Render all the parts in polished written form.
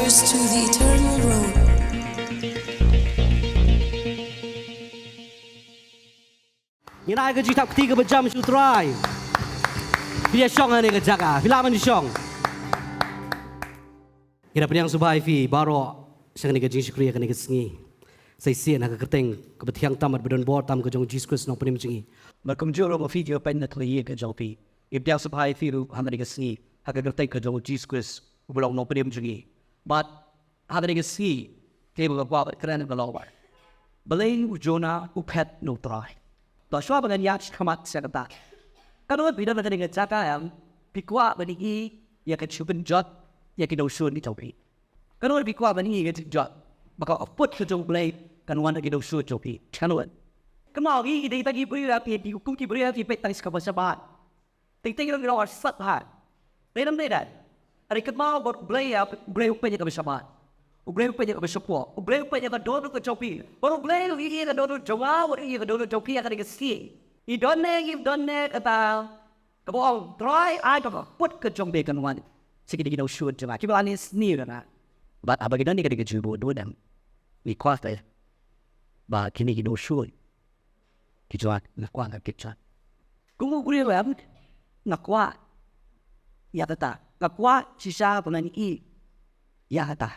Here's to the eternal road. Inai ke jitap ketiga berjam sutrai. Dia syong ni ke jaga. Filaman di syong. Kira penyang subai fi baro sang ni ke jing syukriya ke ni ke sengi. Saya sian nak kerteng ke betiang tamat bedon bor tam ke jong Jesus Christ nong penim jengi. Malcolm Juro mo video pen na kliye ke jong pi. If dia subai fi ru hamari ke sengi. Haka kerteng ke jong Jesus Christ belong nong penim jengi. But hamari ke sengi kebo ke bawa keren ke lawar. Balai ujona upet no try. Dah syua dengan yak kamat saya kata. Kalau bila mereka dengan jaga yang pikwa bani ya kan cuban jot ya kan usun di topi. Kalau pikwa bani ya kan jot maka put ke jong blade kan wana kan usun topi. Channel. Kenal ini dia tadi beri api di hukum di beri api pet tangis kapal sabat. Tingting yang kita sat hat. Dalam dia. Ada kenal buat blade upenya kapal sabat. Ublay upenya kapal sabat. Ublay upenya kan dono ke topi. Baru blade ini kan dono jawa, ini kan dono topi akan dikasih. I don't know about kabong try I don't put ke jong bekan wan sikit kita shoot cuma kita ani sneer na but abagi dan kita jubo do them we quite ba kini kita shoot kita nak kuat kita kumu kuri ram nak kuat ya tata nak kuat sisa bulan I ya tata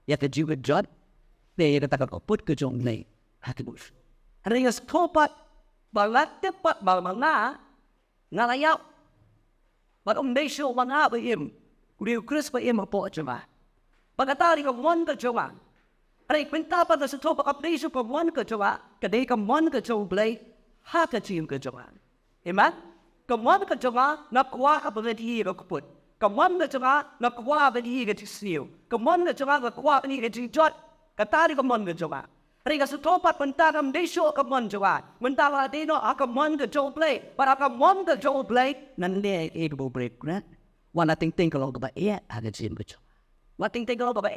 ya ke jubo jod they kata kau put ke jong nei hakibus ada yang stopat balat tepat balmana ngalayap but day show mana beim kuliu Chris beim apa cuma pagkatari ka mon ka cuma ay kwenta pa sa to pag-update sa mon ka cuma kadai ka mon ka cuma play ha ka team ka cuma amen ka mon ka cuma nakuha ka pagdi ka kuput ka mon ka cuma nakuha pagdi ka tisiu ka mon ka cuma nakuha pagdi ka jot katari ka mon ka cuma Rika setopat mentara mdesho akamon jawa. Mentara dino akamon ke Joe Blake. But akamon ke Joe Blake. Nande ego break grant. Wana ting kalau kaba ada jin bejo. Wana ting kalau kaba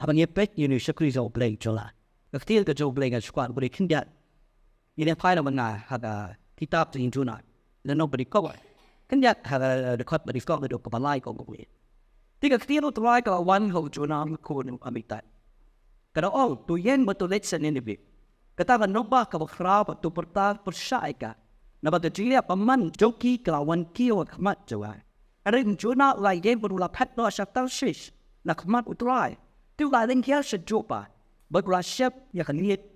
Abang yepet yunu syakri Joe Blake jola. Ketil ke Joe Blake squad boleh kindat. Ini apa yang mana ada kitab tu injuna. Dan nobody cover. Kindat ada dekat beri kau ada kebalai kau boleh. Tiga ketil tu lagi kalau one kau juna kau ni amitat. Kalau tu yang betul lesson ini bi, kata kan nombah kau kerap tu pertah persyai ka, nampak tu jiria paman joki kelawan kio kemat jawa. Ada juna lain berulah pet no asal shish, nak kemat utrai. Tu lain kia sejupa, berulah siap ya kan lihat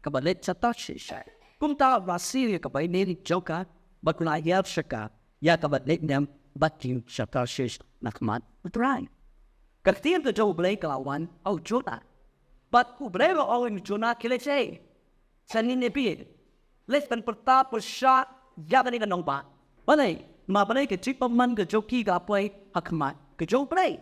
kebalet satu shish. Kumta rasi ya kebaik ni joka, berulah ya syaka, ya kebalet nem batu satu shish nak kemat utrai. Kertian tu jauh belai kelawan, juna. But ubrero orang juna kilese. Sanin nebi. Lesban pertap persyak jaga ni kanong ba. Balai, mabalai ke cipa man ke joki ke apa hakmat ke jauh belai.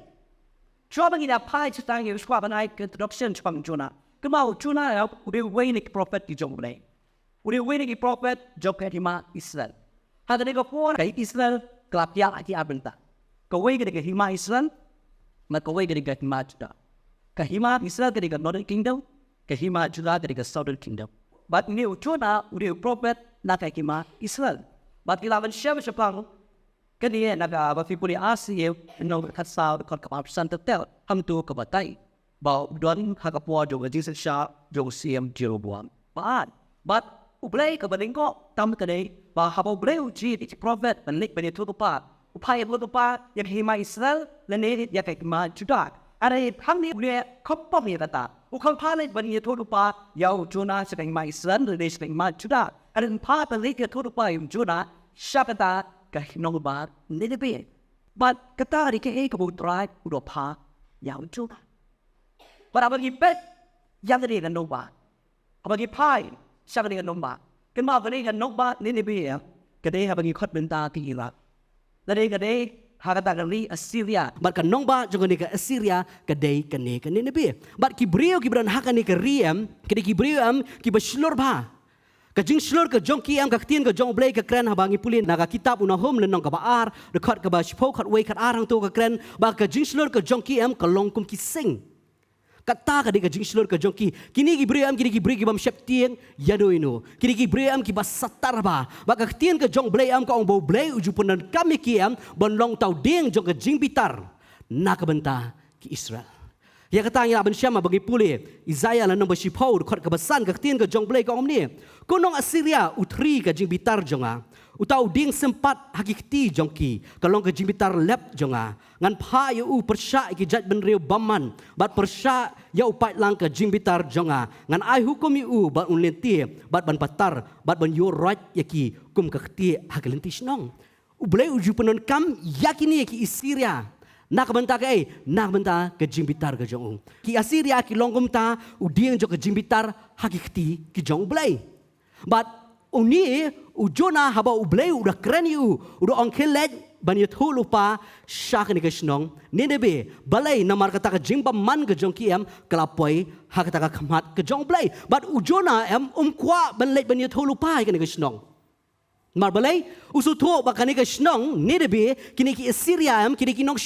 Coba kita pai cetang yang suka banai ke introduction cuma juna. Kemau juna ya udah wainik prophet di jauh belai. Udah wainik prophet jauh ke hima Israel. Hada ni kapur ke Israel kelap ya hati abenta. Kau ke hima Israel, maka kau ke hima Juda. Kahima Israel ketika Northern Kingdom, kahima Judah ketika Southern Kingdom. But ni ujuna udah prophet nak kahima Israel. But ilawan siapa sepang, kini nak bafi puli Asia, nong kasau dekat kamar santatel, ham tu kebatai. Bau don hakapua juga Jesus Shah, juga CM Jeroboam. But ublay kebalingko tam kene, bah haba ublay uji di prophet menik bani tu tupa. Upaya tu tupa yang kahima Israel, lene yang kahima Judah. Ada hang ni boleh kopam ni kata. Ukang paling bani itu lupa yau juna sedang mai Israel dan sedang mai Judah. Ada empat balik itu lupa yang Judah siapa kata kehilangan bar ni lebih. But kata hari ke kebutuhan udah pa yau Judah. But abang ipet yang tadi kan nombor. Abang ipai siapa dengan nombor. Kenapa bani kan nombor ni lebih ya? Kedai abang ikut bentar tinggal. Kedai Hakata kali Assyria. Mat kan nongba jongo ni ke Assyria kedai kene nabi. Mat kibriu kibran hakan ni ke Riem, kede kibriu ki baslor ba. Kajing slor ke jongki ka ktien ke jong blay ke kren habangi pulin naga kitab unahum lenong ka baar dekat ke baspo kat we kat arang tu ke kren ba kajing slor ke jongki ke longkum ki sing. Kata ka kajing slor ke jongki kini kibriu kini kibri ki bam syaptieng yado ino. Kini kibriu ki basatar ba. Ba ka ktien ke jong blay ka ong bau blay uju punan kami ki bon long tau ding jong ke jing bitar. Nak benta ki Israel. Ya kata yang abang syama bagi pulih Isaiah la nombor sipau dekat kebesan ke tien ke jong blai ke om ni. Kunong Assyria utri ke jing bitar jonga. Utau ding sempat hakikti jongki kalong ke jing bitar lep jonga. Ngan pa yu persya ki jat ben riu baman bat persya ya upai lang ke jing bitar jonga. Ngan ai hukum yu bat unlenti bat ban patar bat ban yu right yaki kum ke ti hakelenti snong. Ublai uju penon kam yakini ki Assyria. Nak bentar ke jimbitar ke jong. Ki Assyria ki longgom ta udiang jo ke jimbitar hakikti ki jong blai. But uni ujona haba ublai udah keren yu udah ongkelet banyak tu lupa syak ni ke senong. Nenebe balai namar kata ke jimba man ke jong kiam kelapoi hak kata ke kemat ke jong blai. But ujona kwa banlet banyak tu lupa ke senong. Mar balai usu tu bakani ke senong ni debe kini ki Assyria kini ki nok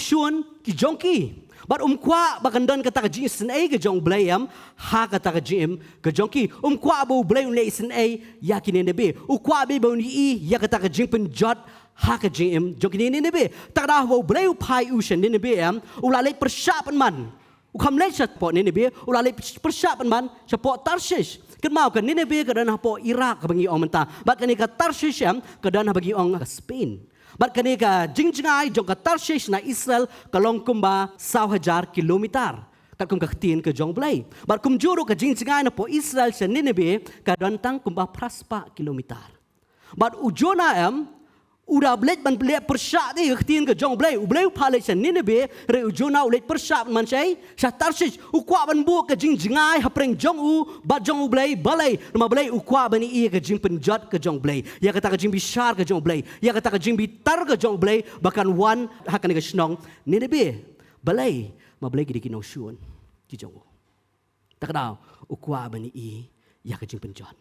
shun ki jongki but kwa bakandan kata ke jing sen ke jong blayam ha kata ke jim ke jongki kwa bo blay le sen ya kini debe kwa be bo ni ya kata ke jing penjot ha ke jim jongki ni debe tak dah bo blay pai ushen ni debe ulale persyapan man ukam le chat-pot ni debe ulale persyapan man chat-pot Tarshish kan mau kan Nineveh ke dan hapo Iraq bagi orang mentah. Bat kan ka Tarshish ke dan bagi orang Spain. Bat kan ka jingjingai jong ka Tarshish na Israel kalong kumba 1,000 kilometer. Kat kum ka tin ke jong blai. Bat kum juru ka jingjingai na po Israel sa Nineveh ka dan tang kumba praspa kilometer. Bat ujona udah belet ban belet persyak ni ketin ke jong blai ublai pale sa Nineveh re ujona ulet persyak man sai sa Tarshish ukwa ban bu ke jingjingai hapreng jong bat jong blai balai nama blai ukwa ban i ke jing penjat ke jong blai ya kata ke jing bishar ke jong blai ya kata ke jing bitar ke jong blai bahkan wan hakan ke snong Nineveh balai ma blai gidi kinong syun ki jong tak dau ukwa ban i ya ke jing penjat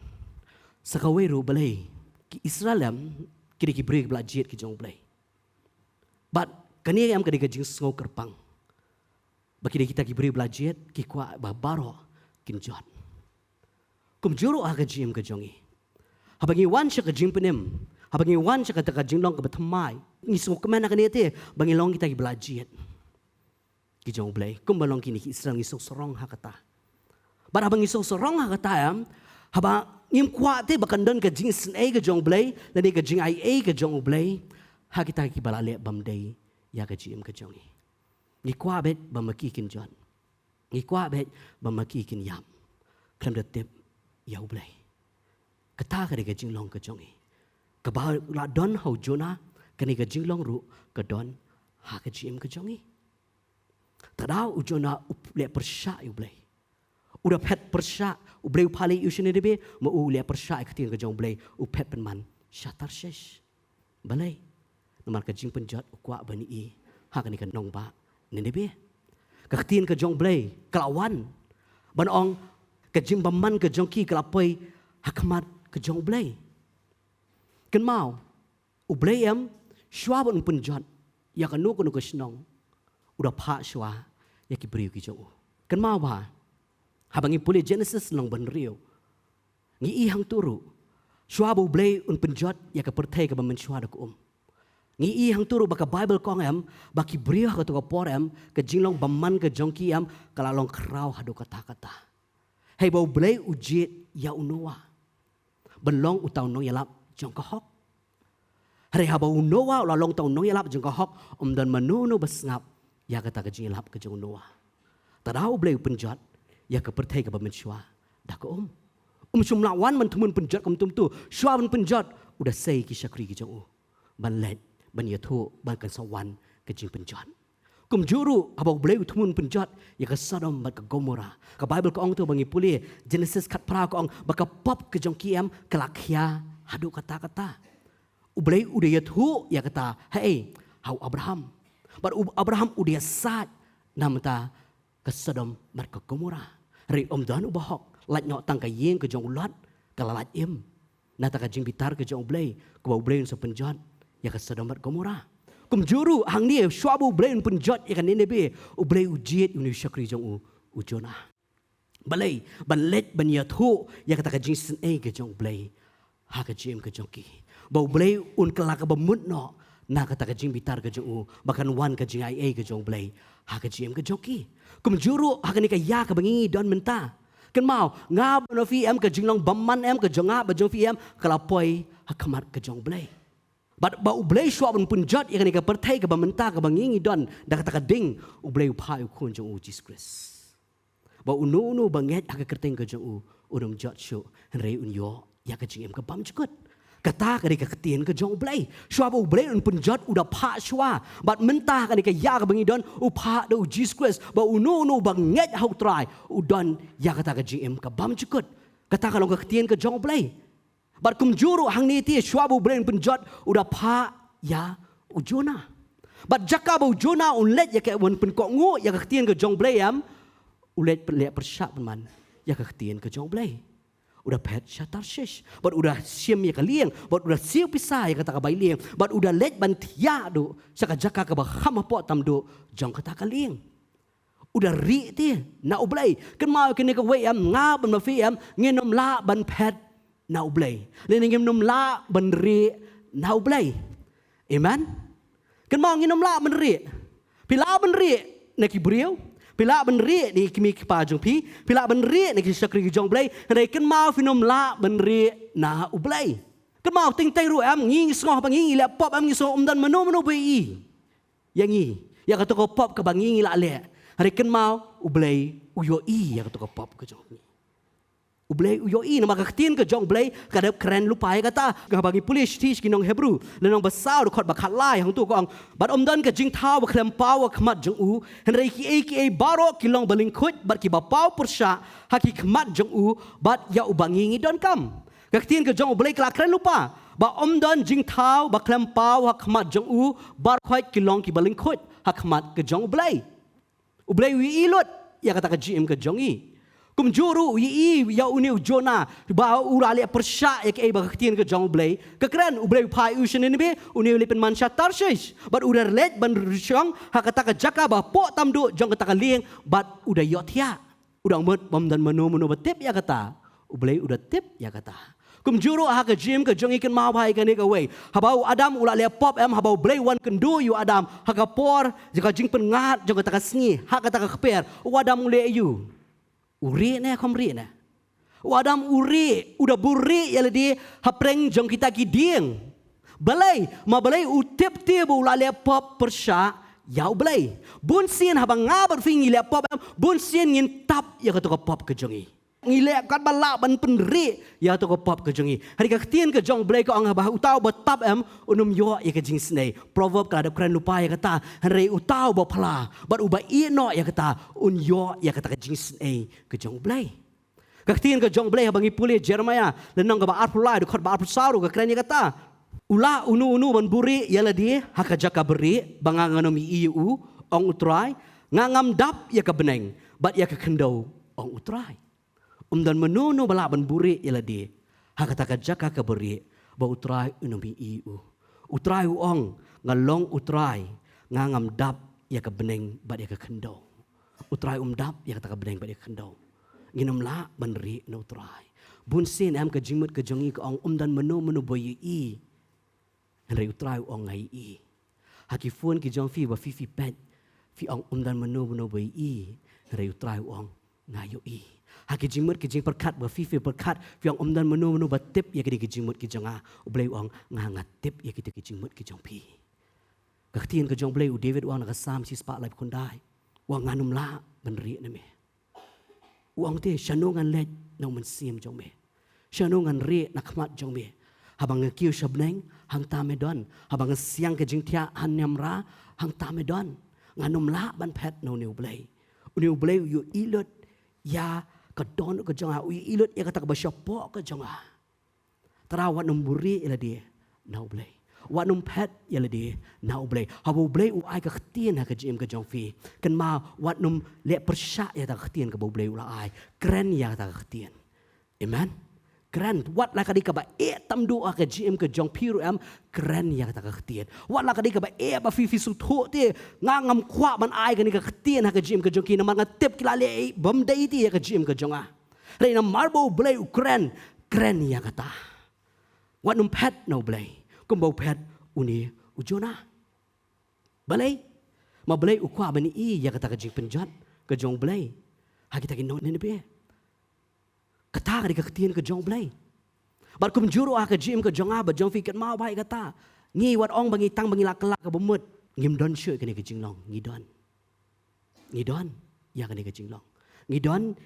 sakaweru balai ki Israel kiri ki break belajar ki jong blai. But kani am kadi ka jing ngau kerpang. Baki kita ki break belajar ki kwa baro kin jot. Kum juro aga jim ka jongi. Habangi wan sya ka jing penem. Habangi wan sya ka ta ka jing long ka batmai. Ni semua kemana kani te bangi long kita ki belajar. Ki jong blai. Kum balong kini ki Israel ngisok sorong hakata. But habangi sok sorong hakata haba ngim kuate bakandan ke jing sen ke jong blai lani ke jing ai ke jong blai ha kita ki balale bamdei ya ke jim ke jongi ni kwa bet bamaki kin jon ni kwa bet bamaki kin yam klam de tep ya blai kata ke jing long ke jongi ke ba la don ho jona ke ni ke jing long ru ke don ha ke jim ke jongi tadau ujona le persya yu blai udah pet persya ublay pali usine debe mo ule persya ketin ke jong blay upet penman Tarshish balai nomar ke jing penjat ukwa bani i ha kan ikan nong ba ne debe ketin ke jong blay kelawan ban ong ke jing baman ke jong ki kelapoi hakmat ke jong blay kan mau ublay shwa ban penjat ya kan nu ke snong udah pa shwa ya ki briu ki jong kan mau ba habangi pulih Genesis long ban rio. Ngi i hang turu. Shwa bo blay un penjot ya ka pertai ka bamen shwa da ko Ngi i hang turu baka Bible kong baki brio ka to ka por ka jinglong baman ka jongki kala long krau hadu kata-kata. Hey bo blay ujit ya unoa. Belong utaw nong yalap jong ka hok. Hari haba unoa la long taw nong yalap jong ka hok dan manuno basngap ya kata ka jinglap ka jong unoa. Tadau blay penjot ya ke pertai ke bamen shwa dah ke sumlawan man tumun penjat kum tum tu shwa man penjat udah sei ki syakri ki jong ban let ban yathu ban kan sawan ke jing penjat kum juru abau blai tumun penjat ya ke Sodom ban ke Gomora ke Bible ko ong tu bangi puli Genesis kat pra ko ong baka pop ke jong kiam kelakhya hadu kata-kata ublai udah yathu ya kata hey hau Abraham bar Abraham udah sat namta ke Sodom ban ke Gomora Ri dan ubahok lat nyok tang ka yeng ke jong ulat kalalat im nata ka jing bitar ke jong blai ke bau blai sa penjat ya ka Sodom ban Gomora kum juru hang ni swabu blai penjat ya kan Nineveh u blai ujiet uni syakri jong u Jona balai ban let ban yathu ya kata ka jing sen ke jong blai ha ka jim ke jong ki bau blai un kelak ka bamut no na kata ka jing bitar ka jong u bakan wan ka jing ai ka jong blay ha ka jim ka joki kum juru ha ka ni ka ya ka bangi don menta kan mau ngab no fi em ka jing long bamman em ka jonga ba jong fi em kalapoi ha kamat ka jong blay but ba u blay shwa pun jot ya ka ni ka pertai ka bamenta ka bangi don da kata ka ding u blay u pa u kun jong u Jesus Christ ba u no banget ha ka kerteng ka jong u unum jot shu rei un yo ya ka jing em ka bam chukut kata ka ni ka ketien ka jong blay shwa ba u blay un pun jot u da pa shwa but mentah ka ni ka ya ka bangi don u pa do Jesus Christ ba u no banget ha try u don ya kata ka jing em ka bam chukut kata ka long ka ketien ka jong blay but kum juru hang ni ti shwa ba u blay pun jot u da pa ya u jona but jaka ba u jona un let ya ka un pun ko ngo ya ka ketien ka jong blay am u let le persyak man ya ka ketien ka jong blay udah pet Tarshish, but udah siam ya kalieng, but udah siu pisah ya kata kabai lieng, but udah let bantia do, saka jaka ka baham po tam do, jong kata kalieng. Udah ri ti, na ublay, kan mau kini ka way am ngab ban mafi am nginom la ban pet na ublay, lening nginom la ban ri na ublay. Amen. Kan mau nginom la ban ri, pila ban ri na kibriu. Pila benri ni kimi pa jong pi, pila benri ni kisakri jong blay, rei kan mau finom la benri na ublay. Kan mau ting tai ru am ngi sngoh bang ngi la pop am ngi so dan mano bai. Yang ngi, ya kata ko pop ka bang ngi la le. Rei kan mau ublay uyo i ya kata ko pop ka jong. Ublay uyo i na makaktin ka jong blay kadap keren lupai kata ka bagi pulis teach kinong Hebrew lenong basau khot bakat lai hang tu ko ang bat dan ka jing thau ba klem pau khmat jong u henrei ki baro kilong baling khut bat ki ba pau persya haki khmat jong u bat ya ubangi don kam kaktin ka jong ublay kala keren lupa ba dan jing thau ba klem pau khmat jong u bar khoi kilong ki baling khut hakmat ka jong ublay wi ilut ya kata ka gm ka jong i kum juru ya uniu jona ba urale persya ya ke ba ketien ke jong blay ke keren ublay pai ushen ni be uniu lipen mansha Tarshish but udah let ban rusyong ha kata ka jaka ba po tamdu jong kata ka lieng but udah yotia udah mot bom dan menu batip ya kata ublay udah tip ya kata kum juru ha ka jim ke jong ikan mau bai ka ni ka way habau adam ulale pop em habau blay wan kendu yu adam ha ka por jika jing pengat jong kata ka sngi ha kata ka kper wadam ule yu uri ne komri ne wadam uri udah buri ya ledi hapreng jong kita gidieng balai ma balai utip tip ulale pop persya ya balai bun sin habang ngabar fingi le pop bun sin ngin tap ya ka pop ke jongi ngile kat bala ban penri ya to pop ke jongi hari ka tien ke jong balai ko ang bah utau betap unum yo ya ke jing snei proverb kada kran lupa ya kata hari utau bo pala bat uba ino ya kata un yo ya kata ke jing snei ke jong balai ka tien ke jong balai bangi puli Jeremiah lenong ka ba arpulai du khot ba arpusaru ka kran ya kata ula unu ban buri ya ladi haka jaka beri banganganom iu ong utrai ngangam dap ya ka beneng bat ya ka kendau ong utrai dan menunu bala ban buri ya ladi haka jaka ka beri ba utrai unomi iu utrai ong ngalong utrai ngangam dap ya ka beneng bat ya ka kendau utrai dap ya ka beneng bat ya ka kendau nginom la ban ri no utrai bun sin am ka jingmut ka jongi ka ong dan menu boy i Henry utrai ong ngai i. Haki fun ki jong fi ba fi pet. Fi ong dan menu bai i. Henry utrai ong ngayo i. Haki jingmut ki jing perkat ba fi perkat. Fi ong dan menu ba tip ya ki jingmut ki jonga. Ublay ong nga tip ya ki jingmut ki jong pi. Kaktiin ka jong blay u David ong nakasam si spa life kondai. Wang nganum la benri na me. Uang te shanungan let nang mensim jong me. Shanungan re nakmat jong me. Habang ngekiu shabneng hang tamedon habang siang ke jingtia hanyamra hang tamedon nganum la ban pet no new blay yu ilut ya ka don ka jonga u ilut ya kata ka basyapo ka jonga tarawat numburi ila dia no blay wa num pet ila dia no blay habu blay u ai ka ktien ha ka jim ka jong fi kan ma wat num le persya ya ta ktien ka bu blay u la ai kren ya ta ktien amen keren wat la kadi ka ba tam doa ka gm ka jong piru keren ya ta ka ktien wat la kadi ka ba ba fi su tho te ngam kwa man ai ka ni ka ktien ha ka gm ka jong ki na man tip kila le bam dai ti ya ka gm ka jonga re na marbo blay keren ya kata wat num pet no blay kum bo pet uni Ujona. Balay. Mabalay ukwa bani ya kata kajing penjat kejong balay. Hagi taki non ni be. Kata ka katian kejong balay. Bar kum juru ka jim kejong ba jong fi kat mau bai kata. Ngi wat ong bangi tang bangi lak ka bomut. Ngim don syoi kani kejing long ngi don. Ngi don ya kani kejing long. Ngi don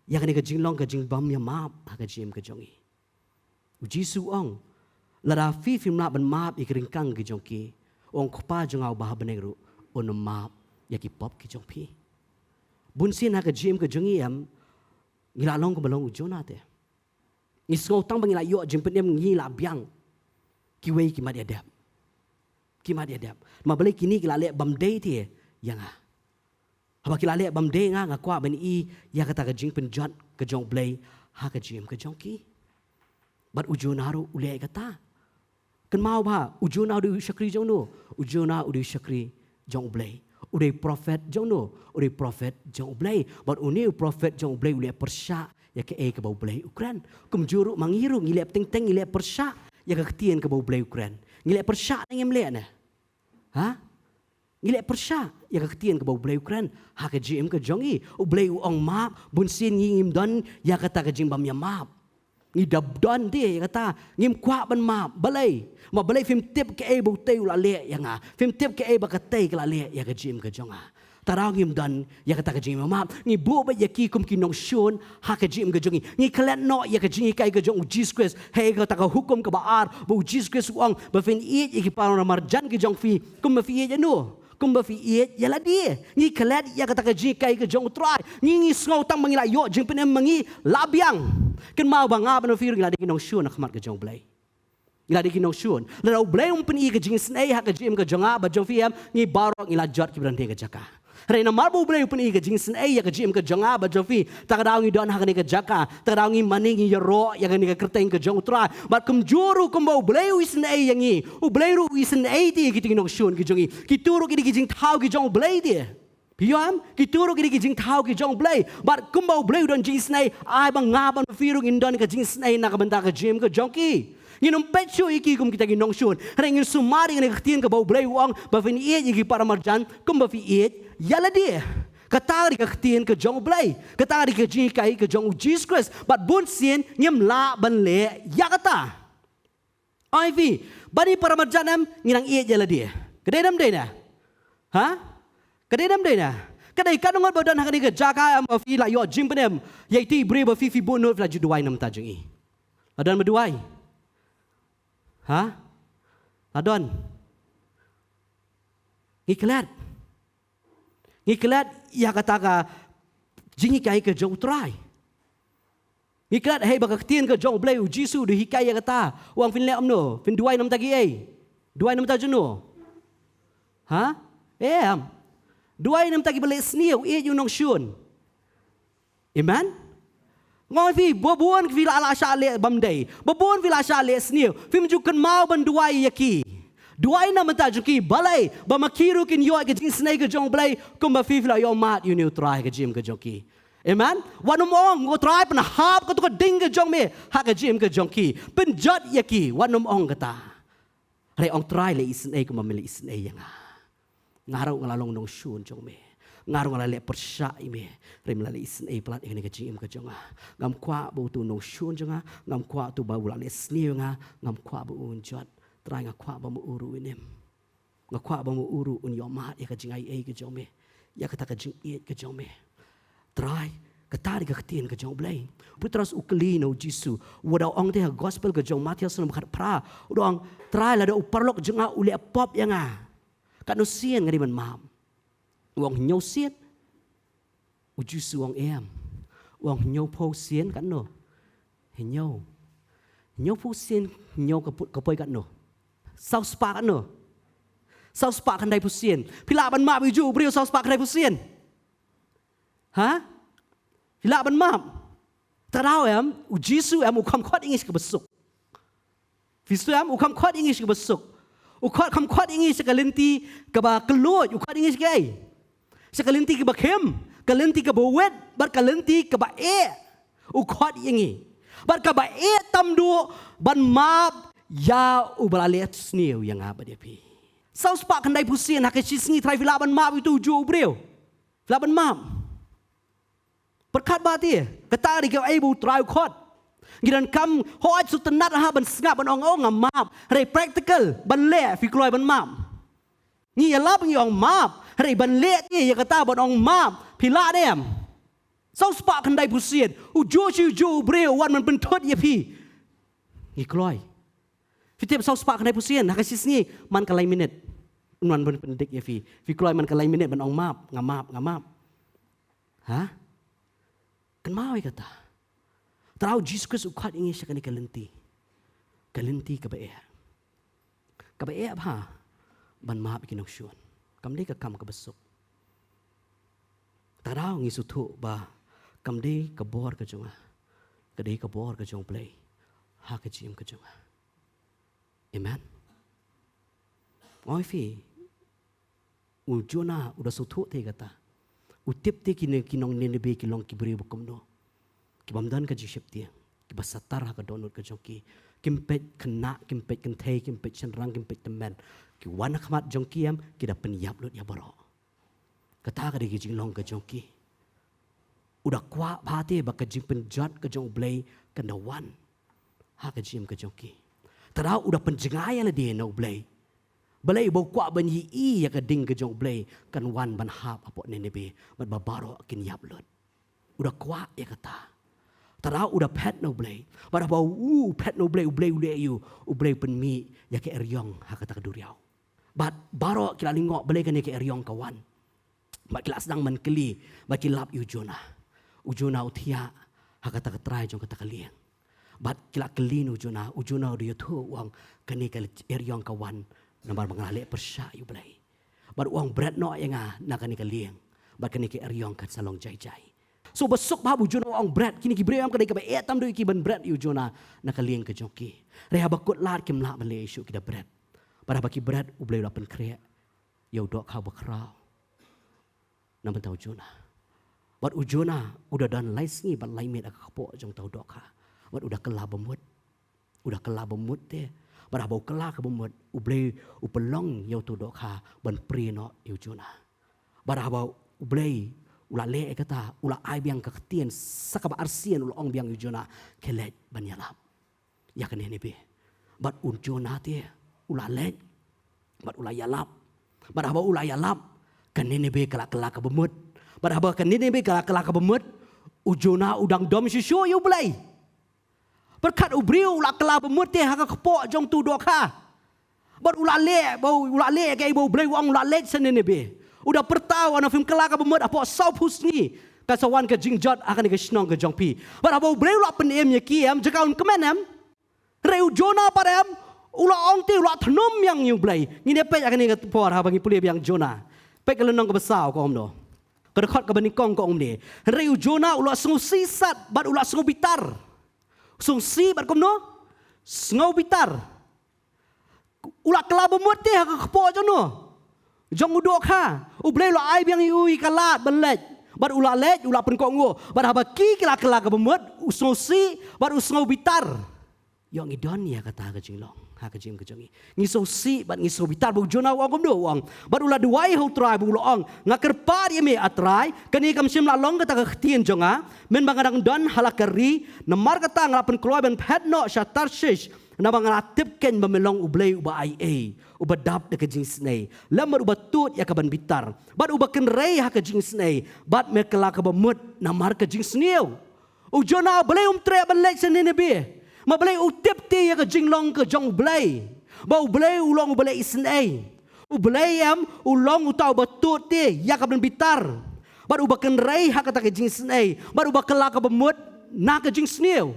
ya kani kejing long kejing bam ya map ha kejim kejong i. Uji su ong lara fi film na ban map ikring kang kejong ki. Ong kpa jong au bah baneng ru on map ya ki pop kejong pi. Bun sin ha kejim kejong i am ngila long ko balong ujona te. Ngi sngau tang bangi la yo jim penem ngi la biang. Ki wei ki mat adap. Ki mat adap. Ma balik kini kila le bam day ti yang ah. Haba kila le bam day nga kwa ban i ya kata ka jing penjat ka jong blay ha ka jim ka jong ki. Bat ujonaru ule kata. Kan mau ba ujona du syakri jong no. Ujona du syakri jong blay. Udah prophet jong no. Udah prophet jong blay. Bat uni prophet jong blay ule persya ya ke ke bau blay Ukraine. Kum juru mangiru ngilep teng-teng ngilep persya ya ka ketien ke bau blay Ukraine. Ngilep persya ngem le na. Ha? Ngilek persya ya ka ketien ke bau blay Ukraine. Ha ka jim ke jongi. U blay ong map bunsin ngim don ya kata ka jim bam ya map. Ngi dab don dia ya kata ngim kwa ban map balay. Ma balay film tip ke bau teu la le ya nga. Film tip ke ba ka tei la le ya ka jim ke jonga. Tarang ngim don ya kata ka jim map. Ngi bu ba ya ki kum kinong shun ha ka jim ke jongi. Ngi klet no ya ka jingi kai ka jong Jesus Christ. Hey ka ta ka hukum ka baar bu Jesus Christ ong ba fin i ki pa marjan ki jong fi kum ba fi ya no. Kum ba fi i ya la dia. Ngi klet ya kata ka jingi kai ka jong try. Ngi ngau tang mangila yo jing penem mangi labiang. Ken mau ba nga ba no fi ngila di kinong shun na khamat ka jong blay. Ngila di kinong shun. La raw blay um pen i ka jing snai ha ka jim ka jonga ba jong fi am ngi barok ngila jot ki brande ka jaka. Rena marbu blay upun i ka jingsen ay ya ka jim ka jonga ba jofi takadaw ngi don ha ka jaka takadaw ngi maning ngi ro ya ka ni ka kerteng ka jong tra bat kum juru kum ba blay isen ay yangi u blay ru isen ay ti ki tingno shun ki jongi ki turu ki jing thau ki jong blay ti piam ki turu ki jing thau ki jong blay bat kum ba blay don jingsen ay bang nga ban firu in don ka jingsen ay na ka banta ka jim ka jongki nginum pecho iki kum kita ginong shun rengin sumari ngi ktien ka ba blay wang ba fin i iki para marjan kum ba fi i yala dia katari ka ktien ka jong blay katari ka jing kai ka jong Jesus Christ but bun sin ngem la ban le ya kata iv bani para marjanam nginang i yala dia kededam de na ha kededam de na kadai kanungot ba dan hakani ka jaka am fi la yo jing penem yaiti bre ba fi bonot la juduai nam ta jong i adan meduai ha adon ngiklat ya kata ka jingi kai ke jong try ngiklat hey baka tien ke jong blay jisu de hikai ya kata wang fin le amno fin duai nam tagi ai duai nam ta juno ha am duai nam tagi bale sniu e you nong shun amen ngoi fi bobuan fi la sha le bam dei bobuan fi la sha le sniu fi mju kan mau ban duai yaki duai na mata juki balai ba makiru kin yo ke jing snai ke jong blai kum ba fi la yo mat you new try ke jim ke joki amen wanum ong go try pan hap ko to ka ding ke jong me ha ke jim ke jongki pen jot yaki wanum ong kata re ong try le isnai ko mamili isnai yang ngarau ngalalong nong shun jong me ngarung ala le persya ime rem la isn e plat ngene ke jim ke jonga ngam kwa bu tu no shun jonga ngam kwa tu ba la le sniu nga ngam kwa bu un jot trai nga kwa ba mu uru inem nga kwa ba mu uru un yo ma ya ke jingai e ke jome ya kata ke jing e ke jome trai katari ke tien ke jong blai putras ukli no jisu wada ong te gospel ke jong matias no khat pra udong trai la do parlok jonga ule pop ya nga kanusien ngari man mam wong nhau xiết, uju suong em, wong nhau po xiên cắn nổ, nhau po xiên nhau kapoi cắn nổ, sao spa cắn nổ, sao spa cắn đầy po xiên, pila ban map uju brio sao spa cắn đầy po xiên, ha, pila ban map, tarau em, ujisu em ukam kuat ingis kebesuk, visu em ukam kuat ingis kebesuk, ukam kuat ingis kelinti keba kelut, ukam ingis gay. Sekalinti ke bakem, kalinti ke bawet, bar kalinti ke bae, ukot yangi, bar ke bae tamdu ban map ya ubalalet sniu yang apa dia pi. sau spa kan dai pusien hak cisngi trai filaban map itu ju breu filaban map berkat bati kata di kau ibu trai kot gidan kam hoi sutenat ha ban sngap ban ong map rei practical ban le fi kloi ban map ni ya lap ngi ong map rei ban le ni ya kata ban ong map pila dem sau spa kan dai pusien u ju breu wan man pen thot ye pi ni kloi Fitiap sau spak kanai pusien hak cisngi man kalai minit man pen pendik ye fi kloi man kalai minit ban ong map ngamap ha kan mau kata Terau Jesus Kristus ukat ingin syakani kalenti ka bae apa ban map ikin oksyun kam dei ka kam ka besok Terau ngi sutu ba kam dei ka bor ka jonga ka dei ka bor ka jong play ha ka jim ka jonga Amen. Oi fi ujona udah sutu te kata utip te kinong nenebe kilong kibri bukum no kibamdan ka jiship dia kibasatar ha ka donut ka jongki kimpet kena kimpet kentei kimpet cenrang kimpet temen ki wana khamat jongki am kida penyap lut ya baro kata ka digi jinglong ka jongki udah kwa phate ba ka jing penjat ka jong blay kandawan ha ka jim ka jongki Terau udah penjengaya lah dia no blay. Balai bau kuat banyi i ya keding ke jong blay kan wan ban hap apok nenebe bat babaro kin yap lut. Udah kuat ya kata. Terau udah pet no blay. Pada bau pet no blay ublay penmi ya ke eryong ha kata keduriau. Bat baro kila lingok balai kan ya ke eryong kawan. Bat kila sedang menkeli bat kilap ujona utia ha kata ketrai jong kata kalian. Bat kila kelin ujuna dia tu uang kani kal eryong kawan namar mengalek persya yu belai. Bat uang berat no yang nak kani kaliang. Bat kani ke eryong kat salong jai. So besok bah ujuna uang berat kini ki bream kadai ka etam do ki ban berat ujuna nak kaliang ke joki. Reha bakut lat kim la bale isu kita berat. Pada baki berat ublai lapan krek. Yau dok kau bakrau. Nampak tahu ujuna. Bat ujuna udah dan laisngi bat laimet ak kapok jong tahu dok ka. Wat udah kelah bemut te barah bau kelah ke bemut ublay upelong yau tu dok ha ban pri no yu juna barah bau ublay ula le kata ula ai biang ka ketien sakaba arsien ula ong biang yu juna kelet ban yalap ya kan ni be bat un juna te ula le bat ula yalap barah bau ula yalap kan ni be kala ke bemut barah bau kan ni be kala ke bemut ujuna udang dom susu yu blay Berkat ubriu ula kelab mutih hak kepok jong tu doka. Bat ula le ke bau blai wang ula le senene be. Udah pertau ana film kelak bemut apok sau pusni. Kasawan ke jingjot akan ke snong ke jong pi. Bat bau blai ula penem ye kiam jekaun kemenem. Reu jona parem ula ong ti ula thnum yang yu blai. Ni ne pe akan ke por ha bangi puli yang jona. Pe ke lenong ke besau ko om do. Kerekot ke benikong ko om ni. Reu jona ula sungu sisat bat ula sungu bitar. Sung si bat kom no ngau bitar ula kelab mutih ha kepo jono jong udok ha ublei lo ai biang ui kalat belet bat ula let ula pen kongo bat habaki kila ke bemut usung si bat usngau bitar yo ngidon ya kata ke jinglong ha ke jim ke jongi ngisau si bat ngisau bitar bu jona wang kom do wang bat ula duai ho trai bu loong ngakar par ye me atrai kani kam sim la long kata ke tien jonga men bangadang don halakari namar kata ngalapen keluar ben petno shatarshish na bangalatip ken bamelong ublay uba ia uba dap de ke jing snei lamar uba tut ya ke ban bitar bat uba ken rei ha ke jing snei bat me kala ke bemut namar ke jing sneu ujona blay tre ban lek senene be ma blay utip ti ya ke jinglong ke jong blay bau blay ulong blay isnei ublay am ulong utau batut ti ya ke ban bitar bat uba ken rei ha kata ke jing snei bat uba kala ke bemut na ke jing sneu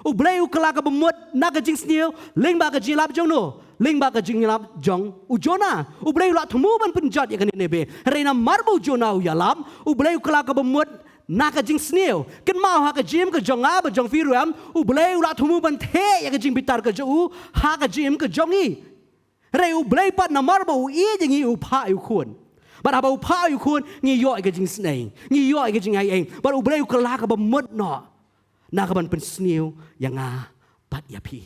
ublay kala ke bemut na ke jing sneu ling ba ke jing lap jong no ling ba ke jing lap jong ujona ublay la thumu ban penjat ya ke ne be reina marbu jona u yalam ublay kala ke bemut na ke jing sneu ken mau ha ke jim ke jong a ba jong firuam ublay la thumu ban the ya ke jing bitar ke jo ha ke jim ke jongi rei ublay pat na marbu i jing u pha u khun But habau pa yu kun ngi yo ke jing snei ngi yo ke jing ai eng but ublay ku la ka ba mut no na ka ban pen sneu yang a pat ya pi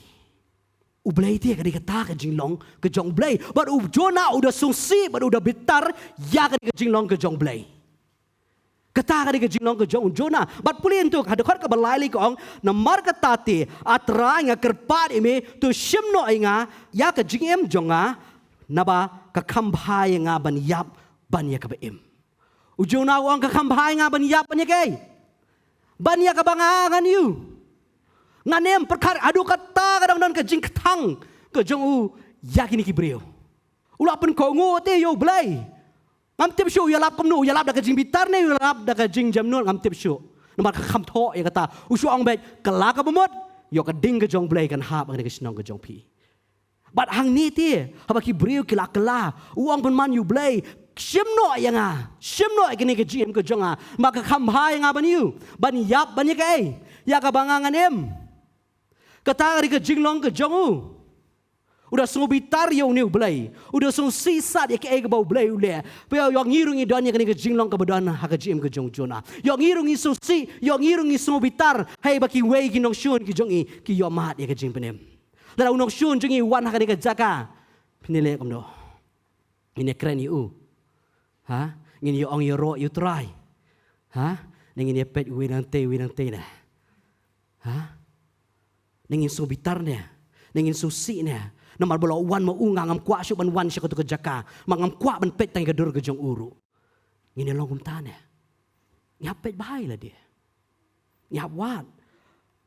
Ublay dia kadi kata ke jinglong ke jong blay. But Jonah udah sungsi, but udah bitar ya kadi ke jinglong ke jong blay. Kata kadi ke jinglong ke jong Jonah. But pulin tu hadakot ka balai ko ong na mar katati atra nga kerpat imi tu shimno inga ya ke jingem jonga naba ka kambhay nga ban yap ban ya ka baim. Jonah ong ka kambhay nga ban yap ban ya kay. Ban ya ka bangangan you. Nganem perkara adu kata kadang dan ke jing ketang ke jong u yakin ki brio. Ula pen ko ngo te yo blai. Ngam tip shu ya lap komnu ya lap da ke jing bitar ne ya lap da ke jing jamnun ngam tip shu. Nomor ka kham tho ya kata usu ong bet kala ka bemot yo ka ding ke jong blai kan hap ke snong ke jong pi. Bat hang ni te haba ki brio kila kala uang pen man you blai. Shimno ya nga. Shimno ke ni ke jing ke jonga maka kham hai nga ban you. Ban yap ban ye kai. Ya ka bangangan em. Kata ke jinglong ke jongu. Udah sung bitar yo ni blai. Udah sung sisat ya ke bau blai ule. Pero yang ngirungi doanya ke jinglong ke badan ha ke jim ke jong Jonah. Yang ngirungi susi, yang ngirungi sung bitar. Hey baki wei ki nong shun ki jongi ki yo mat ya ke jing penem. Lara unong shun jongi wan ha ke jaka. Pinile kom do. Ini keren you. Ha? Ngin yo ong yo ro you try. Ha? Ngin ye pet winang te na. Ha? Nengin so bitar niya, nengin susi niya, na marbala wan mo unga ngam kwa syo ban wan siya ko jaka, mangam kwa ban pet tang gadur gajong uru. Ngini long kumtan niya. Ngapet bahay la dia. Ngapwat.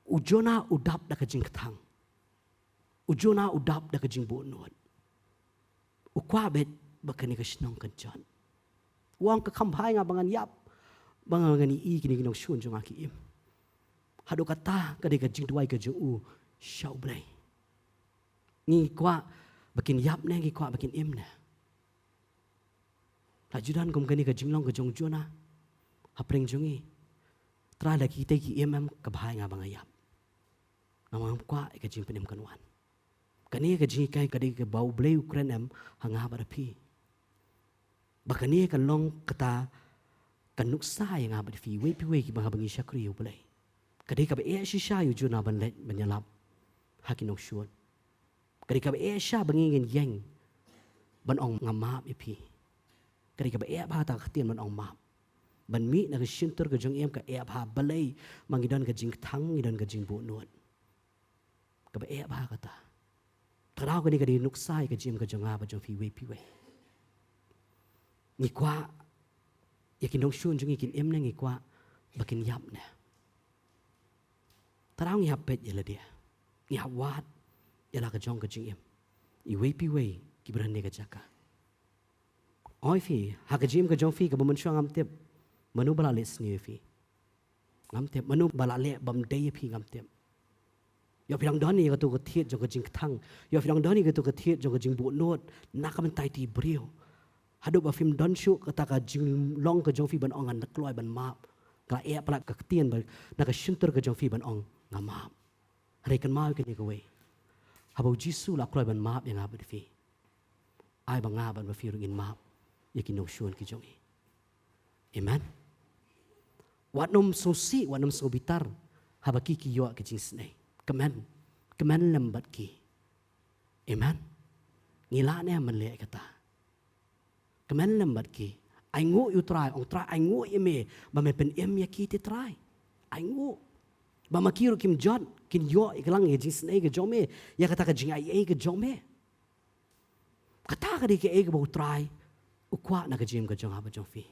Ujona udap da kajing ketang. Ujona udap da kajing bunod. Ukwa bet bakani kasnong kanjon. Uang kakambay nga bangan yap. Bangan i kini ginong syun jong aki im. Hado kata kadi kajing tuai kajing u syau blay. Ngi kwa bakin yap ne ngi kwa bakin im ne. Lajudan kum kani kajing long kajong Jonah. Hapring jongi. Tra lagi kita ki im kabhay nga bang yap. Namang kwa kajing penim kanwan. Kani kajing kai kadi ke bau blay ukren em hanga barapi. Bakani kan long kata kanuk sa yang abad fi we pi we ki bang bangi syakri u blay. Kadai kabe shisha yu Jonah ban let banyalap hakin ok syuat. Kadai kabe sha bangingin yang ban ong ngamap ipi. Kadai kabe ba ta khatian ban ong map. Ban mi na shintur ka jong em ka ba balay mangidan ka jing thang ngidan ka jing bu nuat. Kabe ba kata. Taraw kani kadai nuksai ka jim ka jong ba jong fi we pi we. Ni kwa yakin ok syun jong ikin em na ngi kwa bakin yap na. Tarang ngihap pet yala dia. Ngihap wat. Yala ka jong ka jing im. Iway pi way. Kibran ne ka jaka. Oy fi. Ha ka jim ka jong fi. Ka bumansyo ngam tip. Manu bala lis ni fi. Ngam tip. Manu bala le bam day fi ngam tip. Yo pirang doni ka tu ka tiet jong ka jing thang. Yo pirang doni ka tu ka tiet jong ka jing bu not. Nakaman tay ti brio. Hado ba film don shu kata ka jing long ka jong fi ban ong an nakloy ban map. Ka pala ka tien ba nakasuntur ka jong fi ban ong ngamap. Rekan mau kini kowe. Habau Jisu la kloy ban map yang abad fi. Ai bang aban ba fi rungin map. Yakin no syun ki jongi. Amen. Wat nom susi wat nom so bitar. Habaki ki yo ka jing snai. Kemen lembat ki. Amen. Ngila ne man le kata. Kemen lembat ki. Ai ngu you try, ong try ai ngu ime ba me pen em ya ki ti try. Ai ngu. Ba makiro kim jot kin yo ikalang e jing snai ke jome ya kata ka jing ai ke jome. Kata ka di ke e ke bau try. Ukwa na ka jim ka jong ha ba jong fi.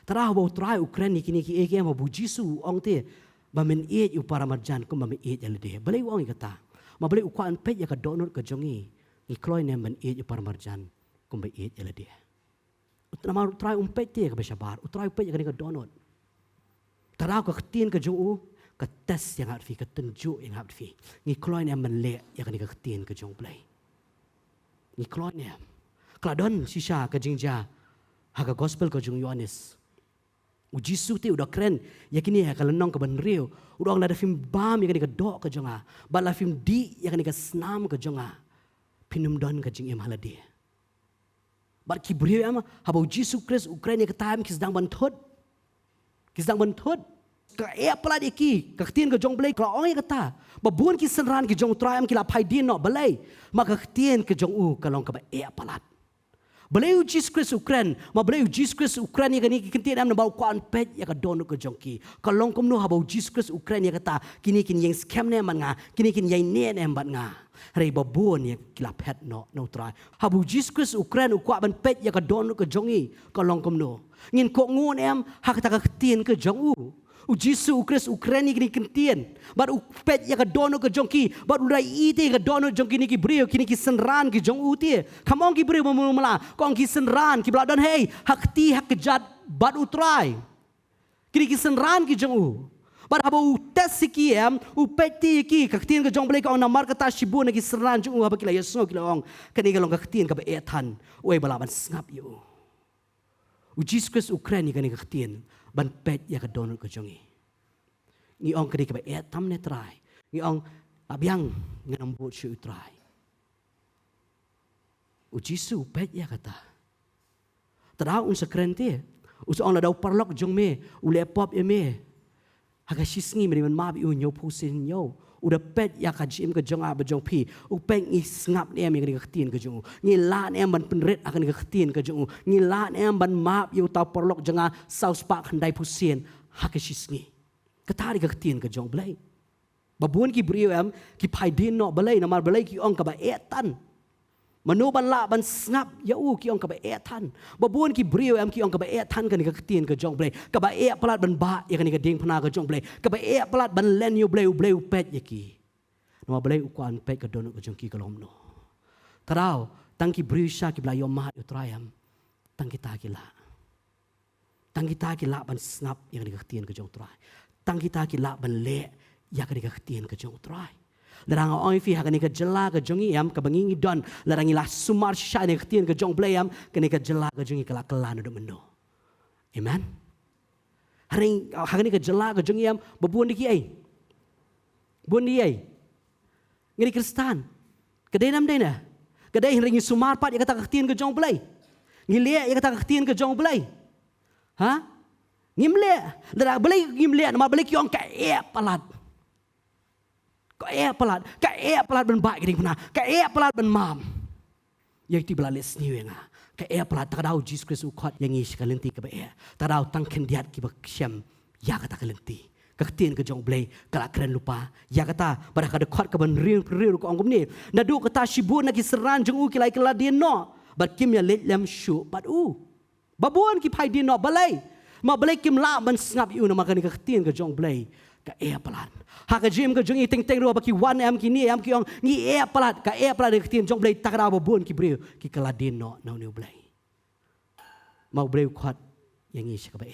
Tara bau try ukren ni kini ki e ke ma bu Jisu ong te ba men e yu para marjan ko ba me e ya le de. Balai ong kata. Ma balai ukwa an pet ya ka donor ka jongi. Ni kloy ne men e yu para marjan ko ba e ya le de. Nama try umpet te ka ba syabar. Utray pet ya ka donor. Tara ka ketin ka jong ka tes yang hat fi ka tunjuk yang hat fi ngi kloy ne man le ya kan ka tien ka jong play ngi kloy ne kladon sisa ka jingja ha ka gospel ka jong Yohanes u Jisu te udah keren ya kini ya ka lenong ka ban riu udah ngada film bam ya kan ka dok ka jonga bala film di ya kan ka snam ka jonga pinum don ka jing em halade bar ki brio ama ha ba Jisu Christ Ukraine ka time kis dang ban thot ka pelat iki ka tien ka jong blai ka ong kata babun ki senran ki jong trai am ki la phai din no balai maka tien ka jong u ka long ka ba pelat balai u Jesus Christ Ukraine ma balai u Jesus Christ Ukraine ka ni ki tien am na bau kwan pet ya ka don ka jong ki ka long kom no ha bau Jesus Christ Ukraine ya kata kini kin yang scam ne man nga kini kin yang ne ne ban nga hari babun ya ki la pet no trai ha bau Jesus Christ Ukraine u kwa ban pet ya ka don ka jong i ka long kom no ngin ko ngun em ha ka ka tien ka jong u Jesus Christ Ukraine kini kentien bar u pet ya ka dono ka jongki bar urai ite ka dono jongki ni ki brio kini ki senran ki jong utie kamong ki brio mula kong ki senran ki bladon hey hakti hak kejat bar utrai kini ki senran ki jong u bar haba u tes ki em u peti ki ka tien ka jong blai ka on namar ka ta shibu na ki senran jong u haba kila yeso kila ong kani ka long ka tien ka ba etan oi balaban ngap yo u Jesus Christ Ukraine kani ka tien ban pet ya ka dono ka jongi ngi ong kadi ka ba tam ne try ngi ong abyang nganam bu shu try u jisu pet ya kata tara un sakrente u so ong la dau parlok jong me u le pop e me haga shisngi me man ma bi u nyo pusin nyo u da pet ya ka jim ka jong a ba jong pi u peng i ngap ne mi ka tin ka jong ngi la ne ban penret akan ka tin ka jong ngi la ne ban map yu tau porlok janga saus pak handai pusien hakishisngi katari ka tin ka jong blai babun ki brio am ki pai din no balai na mar balai ki ong ka ba etan manu ban la ban ngap ya u ki ong ka ba etan babun ki brio am ki ong ka ba etan ka ni ka tin ka jong blai ka ba e palat ban ba ya ka ni ka ding phana ka jong blai ka ba e palat ban len yu blai u pet ya ki no balai u kwan pet ka dono ka jong ki ka lom no tarau tang ki brio sha ki blai yo mat yu trayam tang kita ki la ban ngap ya ka ni ka tin ka jong trai tang kita ki la ban le ya ka ni ka tin ka jong trai larang oi fi hakani ka jela ka jongi am ka bangingi don larang ila sumar sha ne ktien ka jong playam kani ka jela ka jongi kala kala no mendo amen haring hakani ka jela ka jongi am babun diki ai bun di ai ngiri kristan kadai nam dai na kadai ring sumar pat ya kata ktien ka jong play ngile ya kata ktien ka jong play ha ngimle larang belai ngimle ma belai kiong ka palat ka pelat ban baik ding puna ka pelat ban mam yang ti bala les niu nga ka pelat ta dau Jesus Christ ukhat yang is kalenti ka ba ta dau tang kendiat ki ba syam ya kata kalenti ka tien ka jong blai kala kren lupa ya kata pada ka dekhat ka ban riu ko ongom ni na du kata shibu na ki seran jong u ki lai kala din no bat kim ya let lam shu bat u babon ki pai din no balai ma balai kim la ban ngap yu na makani ka tien ka jong blai ka pelat haka jim ka jong iting teng ro ba ki 1 am ki ni am ki ong ngi pelat ka pelat de tien jong blai takra ba bon ki breu ki kala din no no ne blai mau breu khat yang is ka ba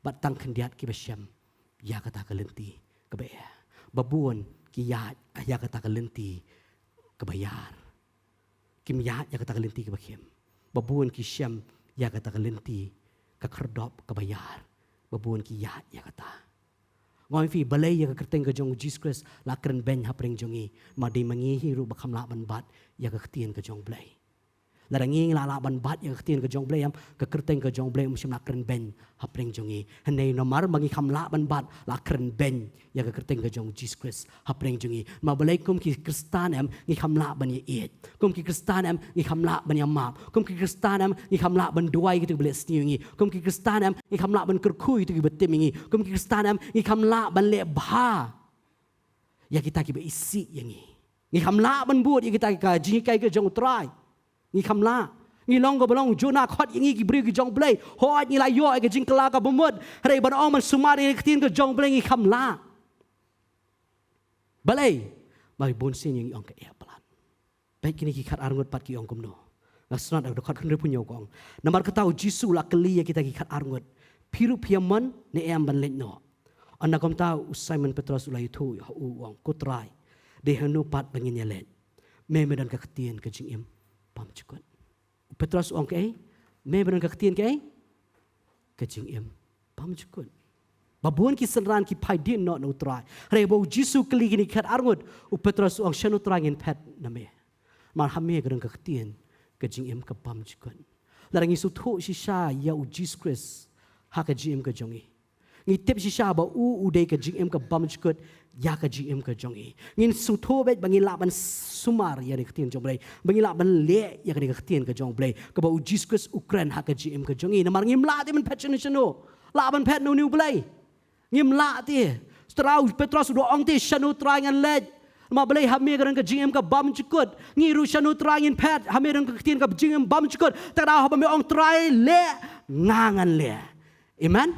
bat tang kendiat ki ba syam ya kata ka lenti ka ba babon ki ya kata ka lenti ka bayar kim ya kata ka lenti ka ba kim babon ki syam ya kata ka lenti ka kerdop ka bayar babon ki ya kata ngoi fi balai ya kerteng ka jong Jesus Christ la kren ben hapring jongi ma de mangi hiru bakam la ban bat ya ka ktien ka jong blai la rangi la ban bat ya ka ktien ka jong blai am ka kerteng ka jong blai musim la kren ben hapring jongi hanai no mar mangi kham la ban bat la kren ben ya ka kerteng ka jong Jesus Christ hapring jongi ma balai kum ki kristan am ngi kham la ban ye kum ki kristan am ngi kham la ban ya ma kum ki kristan am ngi kham la ban duai ki tu bles ngi kum ki kristan am ngi kham la ban kerkhui tu ki betim ngi kum ki kristan am ngi kham la ban le bha ya kita ki be isi yang ngi kham la ban buat ya kita ka ji kai ka jong trai ngi kham la ngi long ko belong jona khot ngi ki bri ki jong blai ho ngi la yo ka jing kala ka bumut hare ban ong man sumari ki tin ka jong blai ngi kham la balai mai bon sin ngi ong ka pelat baik kini ki khat arngot pat ki ong kum no nasnat ak khat khun punyo kong namar ka tau jisu la kali ya kita ki khat arngot piru piaman ne em ban len no anna kom tau Simon Petrus ulai thu ya u wang kutrai de hanu pat bangin ya let me medan ka ktien ka jing em pam chukot Petrus ong ke me medan ka ktien ke ka jing em pam chukot babun ki senran ki pai din no trai re bo jisu kli gini khat arngot u Petrus ong shanu trangin pet na me mar hamme ka ka ktien ka jing em ka pam chukot larang isu thu si sha ya u Jesus Christ ha ka jing em ka jongi Ngi tip shisha ba uday ka jing em ka bam chkut ya ka jing em ka jong e. Ngin su tho bet bangi laban sumar ya ni ktien jong blai. Bangi laban le ya ka ni ktien ka jong blai. Ka ba ujiskus Ukraine ha ka jing em ka jong e. Namar ngim la ti man patchen shano. Laban pet no new blai. Ngim la ti. Strau Petros do ong ti shanu try ngan led. Ma blai hame ka jing em ka bam chkut. Ngiru shanu try ngin pet hame ka ktien ka jing em bam chkut. Ta da ha me ong try le ngangan le. Amen.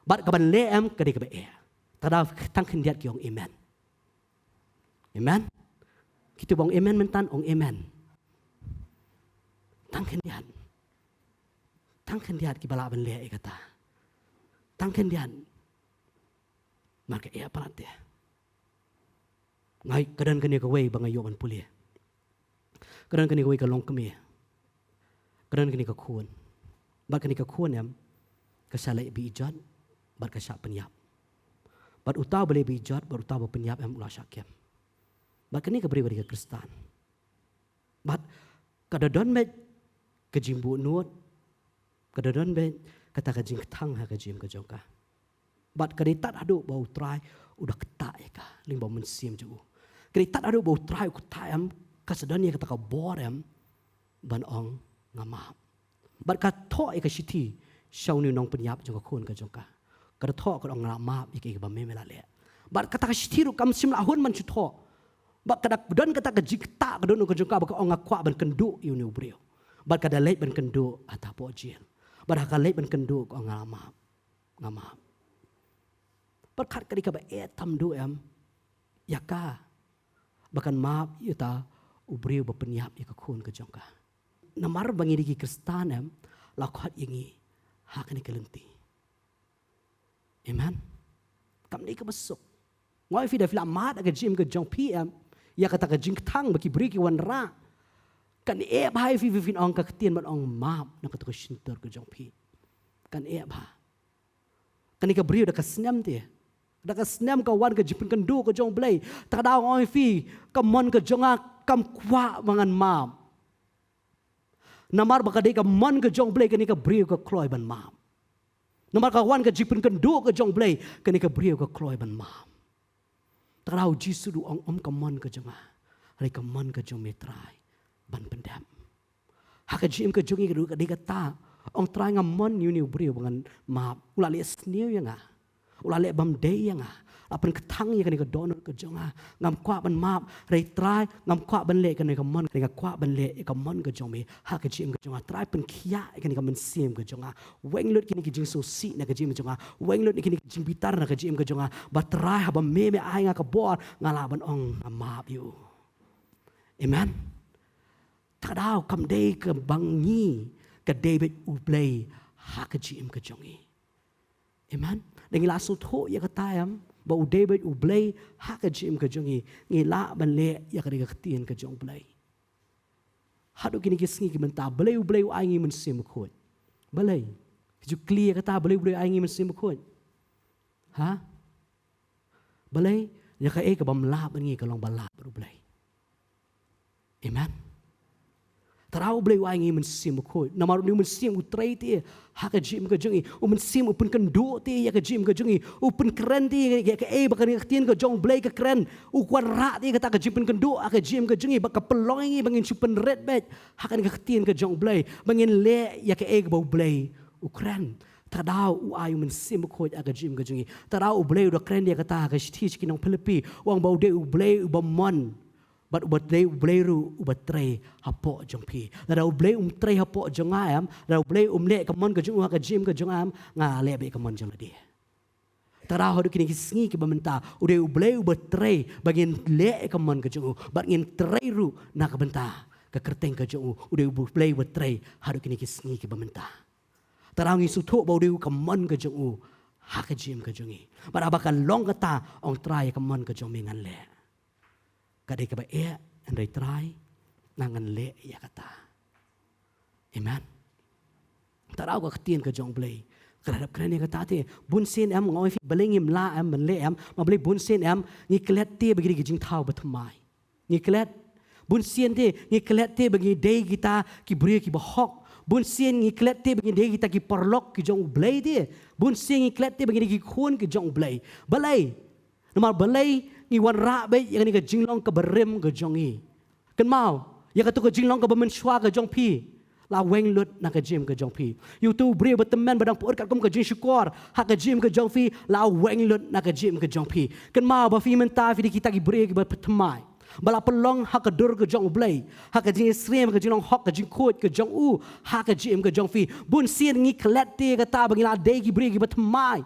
But kaban leem kadi kabe e. Tada tang kendiat ki ong amen. Amen. Kita bong amen mentan ong amen. Tang kendiat. Tang kendiat ki bala ban le e kata. Tang kendiat. Maka e parat dia. Ngai kadan kani ka wei bangay yoban puli. Kadan kani ka wei ka long kami. Kadan kani ka kuon. Ba kani ka kuon yam kasalay bi ijad. Bat kasyak penyap. Bat utau boleh bijat, bat utau penyap yang ulah syakiem. Bat kini keberi beri ke Kristan. Bat kadadon met kejimbu nuot, kadadon met kata kejing tang ha kejim kejongka. Bat keditat adu bau try udah ketak ya ka, ling bau mensim ju. Keditat adu bau try kutayam kasadan ya kata ka borem ban ong ngamap. Bat katok ya ka siti, syau ni nong penyap jongka kun kejongka. Kada thok kada ngala map iki ba memela le bat kata kashtiru kam simla hun man chutho bat kada don kata ka jikta kada no ka jongka ba ka onga kwa ban kendu yu ni ubrio bat kada leit ban kendu ata po jil bat ka leit ban kendu ko ngala map ngama bat khat kadi ka ba tam du em yaka bakan map yuta ubrio ba penyap ka kun ka jongka namar bangi di Kristan em la khat yingi hakani kelenti. Amen. Kam ni ka besok. Ngoi fi da fila mat aga jim ka jong PM. Ya kata ka jing tang baki beri ki wan ra. Kan e bhai fi fin ong ka ktien man ong map na ka to shinter ka jong P. Kan e bha. Kan ni ka beri da ka snem ti. Da ka snem ka wan ka jipin kan do ka jong blai. Ta da ngoi fi ka mon ka jonga kam kwa mangan map. Namar baka de ka mon ka jong blai kan ni ka beri ka kloi ban map. Namar kawan ka jipin kendo ka jong blay kani ka brio ka kloy ban mam. Tarau jisu du om ka mon ka jonga. Hari ka mon ka jong metrai ban pendam. Haka jim ka jongi ka du ka ta ong try nga mon yu ni brio bangan map. Ula le snew ya nga. Ula le bam day ya nga. Apan ketang ya kani ka donor ka jonga ngam kwa ban map rai try ngam kwa ban le kani ka mon kani ka kwa ban le ka mon ka jong me ha ka jim ka jonga try pen khia kani ka men sim ka jonga weng lut kini ki jing so si na ka jim jonga weng lut kini jing bitar na ka jim ka jonga ba try ha ba me ai nga ka bor ngala ban ong map you. Amen. Tadau kam day ka bangi ka David ublay ha ka jim ka jongi. Amen. Dengan lasu tho ya ka tayam bau David ublay ha ka jim ka jongi ngila ban le ya ka ka tien ka jong blay. Hadu kini kisngi ki menta blay ublay u ai ngi men sim khot. Blay. Ju clear kata blay ublay ai ngi men sim khot. Ha? Blay ya ka e ka bam la ban ngi ka long bala bru blay. Amen. Tarau blay u ai ngi men sim khot. Namar ni men sim u trai ti ha ka jim ka jongi u men sim upun kan do ti ya ka jim ka jongi upun keren ti ya ka e ba ka tien ka jong blay ka keren u kwan ra ti ka ta ka jim kan do ka jim ka jongi ba ka pelong ngi bangin chupen red bet ha ka tien ka jong blay bangin le ya ka e ba blay u keren tadau u ayu men sim khot aga jim ka jongi tadau u blay u keren dia ka ta ka shti ki nong Philippi wang bau de u blay u ba mon but ubat day ubleru ubat tray hapo jong pi la ublay tray hapo jong ayam la ublay le kamon ka jong ka jim ka jong am nga le be kamon jong dia tara hodu kini kisngi ki bamenta ude ublay ubat tray bagin le kamon ka jong bagin tray ru na ka benta ka kerteng ka jong ude ublay ubat tray hodu kini kisngi ki bamenta tara ngi suto ba ude kamon ka jong ha ka jim ka jongi bara bakan long kata ong tray kamon ka jong ngan le kadai ka ba e andai try nangan le ya kata. Amen. Tarau ka ktien ka jong blay. Kadap kren ya kata te bun sin am ngoi fi balengim la am man le am ma blay bun sin am ni klet te bagi jing thau bathmai. Ni klet bun sin te ni klet te bagi day kita ki bri ki ba hok Bun sien ngi klet te bagi dei kita ki perlok ki jong blai dia. Bun sien ngi klet te bagi dei ki khun ki jong blai. Balai. Nama balai ngi wan ra be yang ni ka jinglong ka berem ka jong i. Kan mau ya ka tu ka jinglong ka bemen shwa ka jong pi. La weng lut na ka jim ka jong pi. You tu bri betemen badang puot kat kum ka jing syukur. Ha ka jim ka jong pi la weng lut na ka jim ka jong pi. Kan mau ba fi menta fi kita ki bri ki ba petemai. Bala pelong ha ka dur ka jong blai. Ha ka jing srem ka jinglong hok ka jing khot ka jong u. Ha ka jim ka jong pi. Bun sien ngi klet te ka ta bagi la de ki bri ki petemai.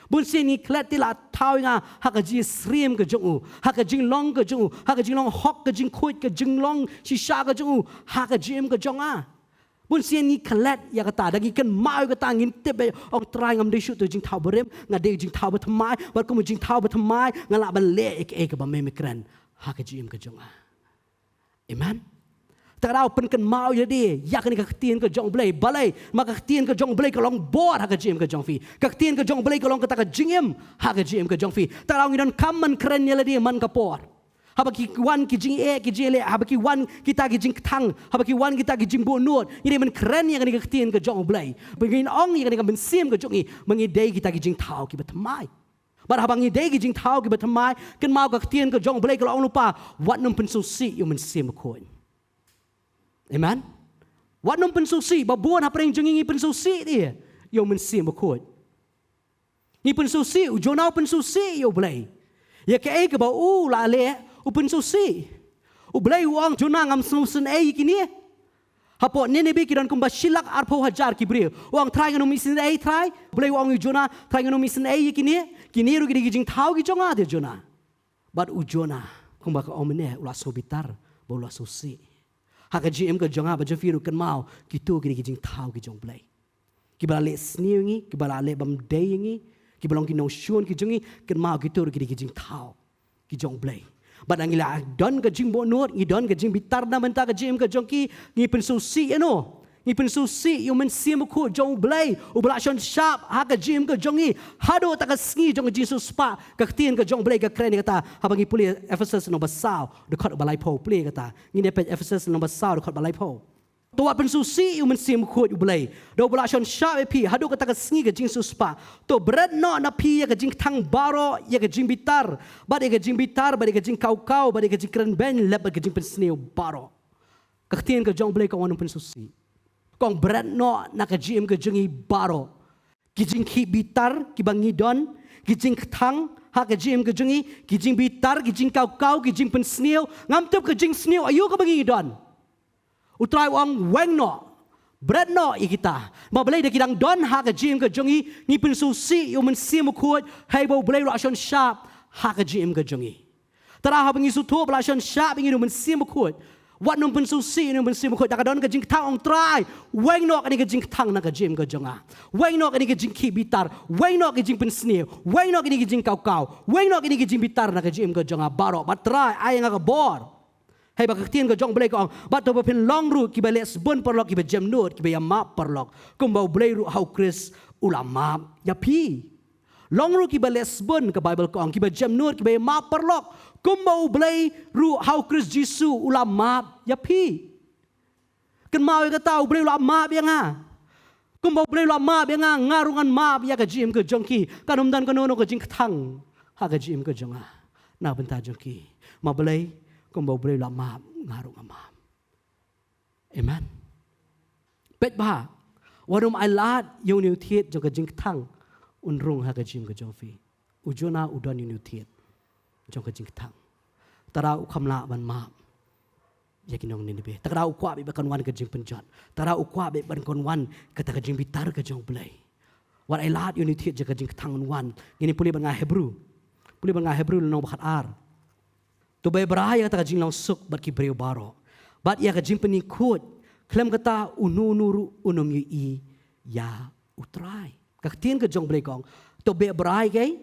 Bun sien ngi klet te la tau nga ha ka jing srem ka jong u. Ha ka jing long ka jong u. Ha ka jing long hok ka jing khot ka jing long shisha ka jong u. Ha ka jim ka jong a. Bun sien ni kelet ya kata dagi kan mau kata ngin tebe ong try ngam de shoot tu jing tau berem ngade jing tau betmai bar kum jing tau betmai ngala ban le ek ba me mikran ha ka jim ka jonga. Amen. Tarau pen kan mau ya de ya kan ka tien ka jong blai balai maka tien ka jong blai ka long bor ha ka jim ka jong fi ka tien ka jong blai ka long kata ka jingem ha ka jim ka jong fi tarau ngidon kam man kren ya de man ka por. Habaki wan ki jing ki jing le habaki wan kita ki jing tang habaki wan kita ki jing bonut ini men keren yang ni ketien ke jong blai begin ong yang ni kan sim ke jong i mengidei kita ki jing tau ki betmai bar habang idei ki jing tau ki betmai kan mau ka ketien ke jong blai kalau ong lupa wat num pensusi yo men sim ko. Amen. Wat num pensusi ba buan ha preng jing pensusi dia yo men sim ko. Ni pensusi ujonau pensusi yo blai ya ke ba la le upen susi ublai uang juna ngam snusen kini hapo nene be kidan kumba shilak arpo hajar kibre uang try ngam misin try ublai uang juna try ngam misin kini ru gidi jing thau gi jonga de juna but ujona kumba ka omne ula sobitar bola susi haka gm ka jonga ba jafiru kan mau kitu gidi jing thau gi jong blai kibala le sniungi kibala le bam deyingi kibalong ki no shun ki jongi kan mau kitu ru gidi jing thau gi jong blai Badang ila don ka jing bonut, ngi don ka jing bitar na menta ka jing ka jongki, ngi pensusi ano. Ngi pensusi yung men sim ko jong blay, ubla shon sharp ha ka jing ka jongi, hado ta ka sngi jong jing suspa, ka tien ka jong blay ka kren kata, habang ipuli Ephesus no basaw, de khot balai po pli kata. Ngi ne pe Ephesus no basaw de khot balai po. Tuwa pensusi yung men sim ko blay, do ubla shon sharp pi, hado ka ta ka sngi ka jing suspa. To bread no na pi ya ka jing tang baro, ya ka jing bitar. Bade ka jing bitar, bade ka jing kau-kau, bade ka jing keren ben, lep ka jing pensneo baro. Kaktian ka jong blay ka wanong pensusi. Kong bread no na ka jing ka jingi baro. Ki jing ki bitar, ki bangidon, ki jing tang, ha ka jing ka jingi, ki jing bitar, ki jing kau-kau, ki jing pensneo, ngam tup ka jing sneo, ayo ka bangidon. Utray wang weng no. Bread no ikita. Mabalay da kidang don ha ka jim ka jongi ni pensusi yung men sim ko hay bo balay ra shon sharp ha ka jim ka jongi. Tara ha bangi su to bla shon sharp ngi men sim ko. Wat num pensusi num men sim ko da ka don ka jing tang ong try. Weng no ka ni ka jing tang na ka jim ka jonga. Weng no ka ni ka jing ki bitar. Weng no ka jing pensneo. Weng no ka ni ka jing kau-kau. Weng no ka ni ka jing bitar na ka jim ka jonga baro. But try ay nga ka bor. Hai baka tien ka jong blai ko bat to pin long ru ki bale sbon perlok ki be jam nut ki be map perlok kum bau blai ru hau kris ulama ya pi long ru ki bale sbon ka bible ko ki be jam nut ki be map perlok kum bau blai ru hau kris jisu ulama ya pi kan mau ka tau blai ulama ya nga kum bau blai ulama ya nga ngarungan map ya ka jim ka jongki kanum dan kanono ka jing thang ha ka jim ka jonga na benta jongki ma blai kung bau boleh lama ngarung amam. Amen. Bet bah, warum alat yung niutiet jong kajing tang unrung ha kajim kajong fi. Ujona udon yung niutiet jong kajing tang. Tara ukamla ban map. Yakin yung ninibe. Tara ukwa be bakan wan kajing penjat. Tara ukwa be ban kon wan kata kajing bitar kajong belai. Wat alat yung niutiet jong kajing tang wan. Ini puli ban Hebrew. Puli ban Hebrew nong bakat ar. Tu bay beraya kata kajing lang suk bat ki breu baro. Bat ya kajing penikut. Klem kata ununuru unum yu ya utrai. Kaktin kajong blekong. Tu bay beraya kay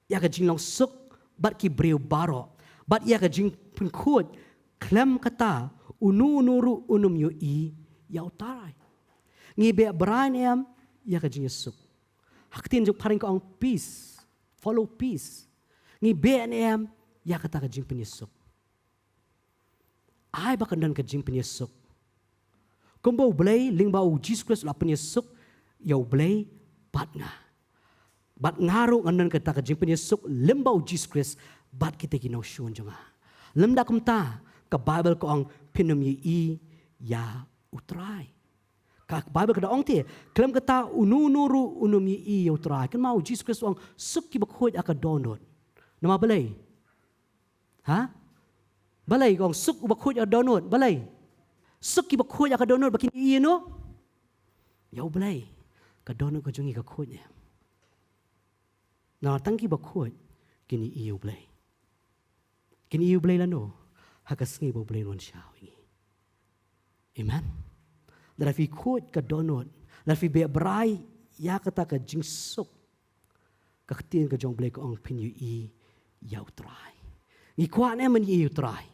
ya kajing lang suk bat ki breu baro. Bat ya kajing penikut. Klem kata ununuru unum yu ya utrai. Ngi bay beraya niam ya kajing suk. Haktin jok paring ko ang peace. Follow peace. Ngi bay niam ya kata kajing penyesuk. Ay bakan dan kajing penyesuk. Kumbau belai lingbau Jesus Christ lapan Yesuk yau belai bat nga. Bat ngaru nganon kata ka jing Yesuk limbau Jesus Christ bat kita kinau syun jonga. Lemda kumta ka Bible ko ang pinum yi ya utrai. Ka Bible kada ong ti klem kata ununuru unum yi ya utrai. Kan mau Jesus Christ ang suk ki bakhoy aka donot. Nama balay? Ha? Balay kong suk bakhoy aka donot, balay. Suk ki bakhoy aka donot bakin yi no? Yau balay. Ka donot ka jungi ka khoy niya. Na tangki bakhoy kini iyo balay. Kini iyo balay lano. Hakas ngi bo balay non siyaw ingi. Amen. Dari fi khot ka donot, dari fi be brai ya kata ka jingsuk. Ka khtin ka jong balay ko ang pinyu i yaw try. Ngi kwa ne man i try.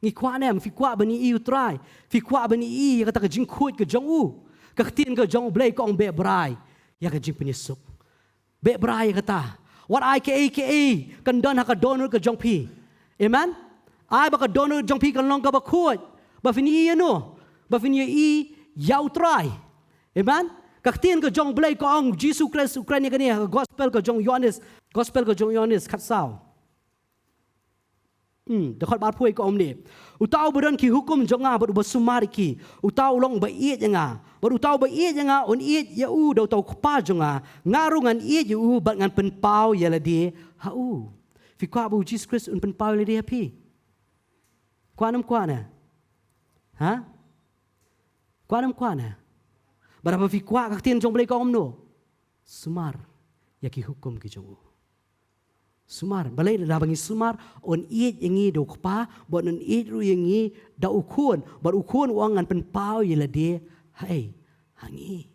Ngi kwa ne fi kwa bani i try. Fi kwa bani i kata ka jing khot ka jong u. Ka khtin ka jong balay ko ang be brai ya ka jing pinisuk. Be brai kata. What I aka kan don ha ka donot ka jong pi. Amen. Ai ba ka donut jong pi kan long ka ba khot. Ba fini i no. Ba fini i yaw try. Amen. Kaktin ka jong blay ko ang Jesus Christ Ukraine kaniya gospel ka jong Yohanes. Gospel ka jong Yohanes khatsaw. Dapat bar puai ko omni. Utau beran ki hukum jonga bar uba sumari ki. Utau long ba iet nga. Bar utau ba iet nga on iet ya u daw tau kpa jonga. Ngarungan iet ya u bat ngan penpau ya ladi ha u. Fi kwa bu Jesus Christ un penpau ladi happy. Kuanam kuana. Ha? Kuanam kuana. Berapa fi kwa kaktin jong blay ko omno. Sumar ya ki hukum ki jong u. Sumar, balay na bangi sumar on iit yangi do kpa, but on iit ru yangi da ukun, but ukun wangan penpau yela de, hai, hangi.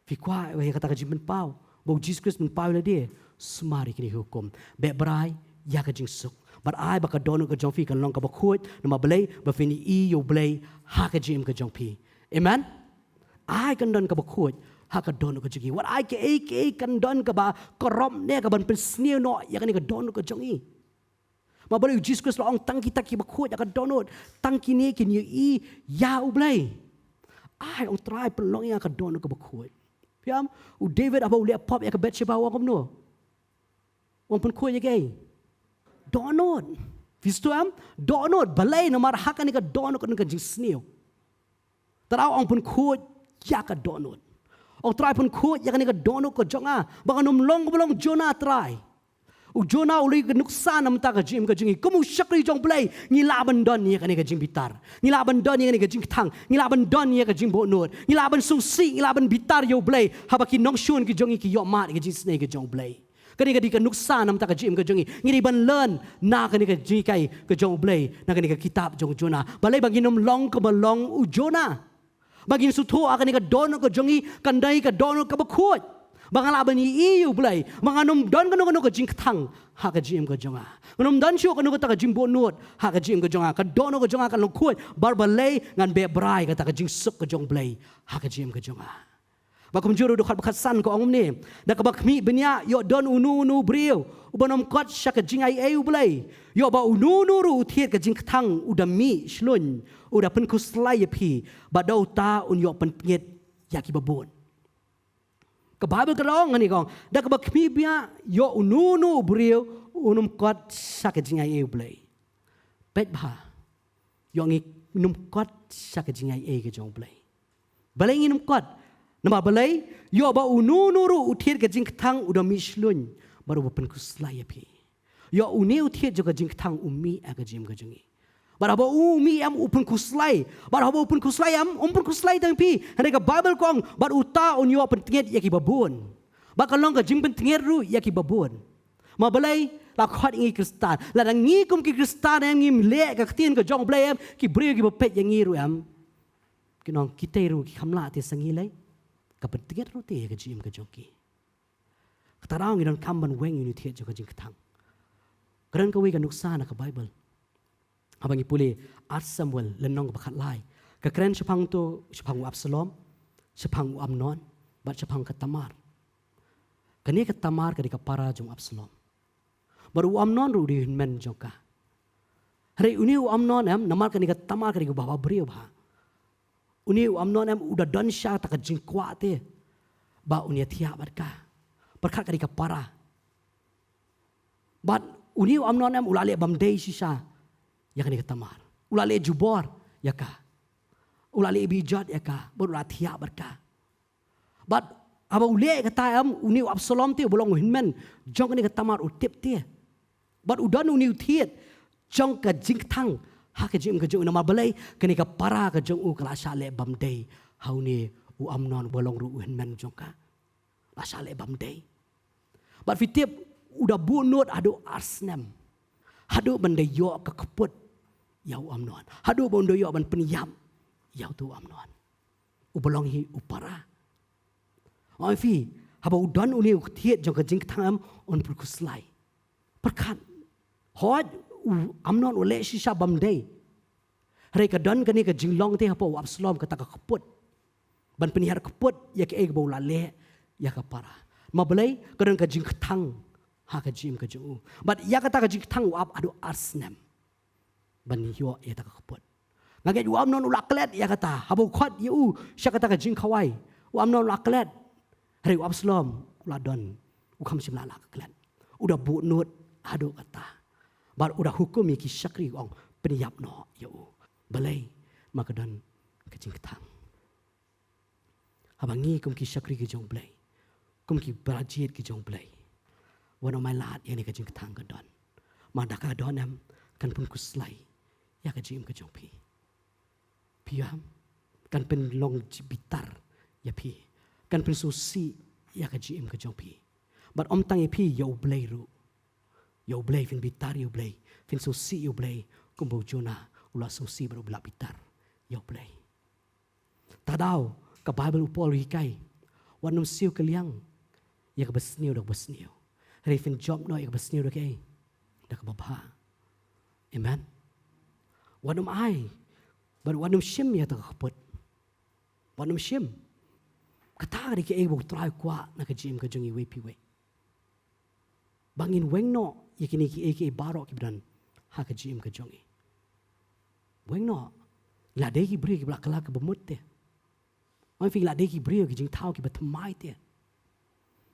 Fikwa wahai kata kajing penpau, bau Jesus Christ penpau yela de, sumar ikini hukum. Be berai ya kajing suk, but ai baka dono kajong fi kan long ka bakut, nama balay bafini i yo balay ha kajing kajong pi. Amen. Ai kan don ka bakut. Haka dono ka jongi. What I kan don ka ba korom ne ka ban pensneo no ya kan ka dono ka jongi. Mabali Jesus Christ la ong tangki taki bakut ya ka dono tangki ne kin i ya ublay. Ai ong try pelong ya ka dono ka bakut. Piam u David aba ule pop ya ka bet siya wa no. Wong pun ko ya gay. Dono. Visto am dono balay na mar haka ni ka dono ka jingsneo. Taraw ong pun ko ya ka dono. O try pun khut ya kan ka dono ko jonga baka num long bolong Jonah try u Jonah uli ka nuksan nam ta ka jim ka jingi kumu shakri jong play ni laban don ya kan ka jing bitar ni laban don ya kan ka jing thang ni laban don ya ka jing bo not ni laban sungsi ni laban bitar yo play habaki nong shun ki jongi ki yo mat ka jing snake ka jong play kani ka di ka nuksan nam ta ka jim ka jongi ngiri ban learn na kani ka jing kai ka jong play na kani ka kitab jong Jonah balay bagi num long ka balong u Jonah Bagin suto akan ika dono ko jongi kandai ka dono ka bakut. Bangalaban ni iyo bulay. Manganom don kanu ka jing tang ha ka jim ka jonga. Nganom don syo kanu ka jim bonot ha ka jim ka jonga. Ka dono ka jonga kan longkut barbalay ngan be brai ka ta ka jing suk ka jong blay ha ka jim ka jonga. Bakum juro dokat bakatsan ko angum ni. Da ka bakmi benya yo don unu brio. Ubanom kot sya ka jing ai bulay. Yo ba unu ru thiet ka jing tang udami shlun. Udah pen kuslay pi badau ta un yo pen piet yaki babon. Ka Bible kadong ngani kong da ka bakmi bia yo unu brio unum kot sya ka jing ai bulay. Bet ba. Yo ngi num kot sya ka jing ai ka jong bulay. Balay ngi num kot nama balay, yo ba ununuru utiet ke jing tang udah mislun baru bapen kuslay api. Yo uni utiet juga jing tang umi aga jim gajengi. Baru umi am upun kuslay, baru upun kuslay am upun kuslay tang pi. Hendak Bible kong baru uta un yo pentinget yaki babun. Bakal long ke jing pentinget ru yaki babun. Ma balay la khot ingi Kristan, la ngi kum ki Kristan am ngi le ka ktien ka jong blay am ki brio ki bapet yang ngi ru am. Kinong kita ru ki kamla ti sangi lay. Kepentingan roti ya kejim kejoki. Ketarang idan kamban weng ini tiat juga jing ketang. Keran kawi kan nuksan ke Bible. Abang ipuli Art Samuel lenong bakat lai. Kekeren sepang tu sepang Absalom, sepang Amnon, bat sepang ke Tamar. Kini ke Tamar ke para jong Absalom. Baru Amnon ru di men joka. Hari ini Amnon namar kini ke Tamar ke bawa beriau bah. Uni Amnon em udah don sya tak jing kuat te. Ba unia tiap barka. Perkat kadika para. But uni Amnon em ulale bamdei sisa. Ya kadika tamar. Ulale jubor ya ka. Ulale bijat ya ka. Baru ulah tiap barka. But aba ule kata em uni Absalom te bolong hinmen jong kadika tamar utip te. But udan uni utiet jong ka jing tang. Ha ka jing ka jong nama balai kani ka para ka jong u kala sale bamdei hauni u Amnon bolong ru hinmen jong ka. La sale bamdei. But fitip udah bunut adu arsnem. Hadu bandayo ka keput yau Amnon. Hadu bandayo ban peniam yau tu Amnon. U bolong hi u para. Oi fi haba udan uni utiet jong ka jing tang on perkuslai. Perkat hod Amnon ule sisa bamdei. Mereka don kani ka jinglong te hapo Absalom kata ka keput. Ban penihar keput ya ke bau lale ya ka para. Mabalai kadang ka jing ketang ha ka jim ka juu. But ya kata ka jing ketang up adu arsnem. Ban yo ya ta ka keput. Ngaget u Amnon ulaklet ya kata hapo khot yu sya kata ka jing kawai. U Amnon ulaklet. Hari u Absalom uladon u kham sim la klet. Udah bunut adu kata. Bar udah hukum iki syakri ong peniyap no ya balai makadan kecing ketang. Habangi kum ki syakri ki jong balai. Kum ki brajit ki jong balai. Wana mai lat yani kecing ketang kadon. Madaka donam kan pun kuslai ya kecing ke jong pi. Piam kan pen long bitar ya pi. Kan pen susi ya kecing ke jong pi. But om tang pi ya balai ru. Yo blay fin bitar yo blay fin susi yo blay kumbo jona ula susi baru belak bitar yo blay. Tadau ka Bible upol hikai wanum siu keliang ya ka besniu dak besniu. Hari fin job no ya ka besniu dak dak babha. Amen. Wanum ai baru wanum shim ya tak kaput. Wanum shim kata dik bo try kwa na ka jim ka jungi we pi we. Bangin weng no yakini ki eke barok kibran ha ka jim ka jongi. Weng no la de ki bri ki bla kala ka bemut te. Oi fi la de ki bri ki jing thau ki batamai te.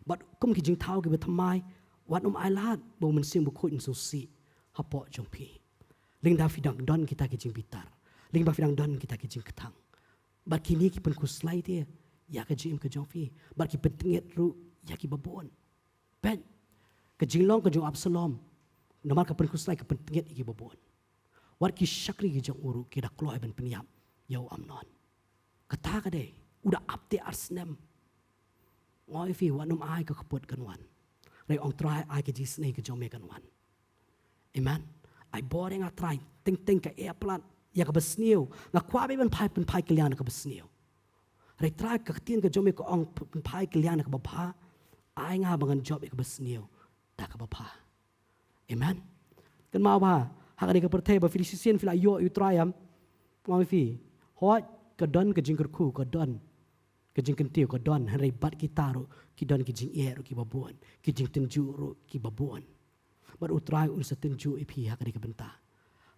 But kum ki jing thau ki batamai wat ai lat bo men sim bu khut so si ha po jong pi. Ling da fi dang don kita ki jing bitar. Ling ba fi dang don kita ki jing ketang. But kini ki pen kuslai te ya ka jim ka jong fi. But ki pentinget ru ya ki babon. Ben kejinglong kejong Absalom namar ka penkuslai ka pentinget iki bobon war ki syakri ki jong uru ki dak kloy ben peniam yau Amnon kata ka de udah apte arsnem ngoi fi wanum ai ka keput kan wan rei ong try ai ki jisne ki jong me kan wan. Amen. Ai boring a try ting ka airplan ya ka besniu nga kwa be ben pai kalian ka besniu rei try ka tien ka jong me ko ong pai kalian ka babha ai nga bangan job ka besniu tak apa. Amen. Kan mau ba hakani ka perthe ba Filistin fila yo utrayam mau fi hot ka don ka jingkur ku ka don ka jing kentiu ka don hari bat kita ro ki don ki jing er ki babon ki jing tenju ro ki babon bar utray un sa tenju ipi hakani ka benta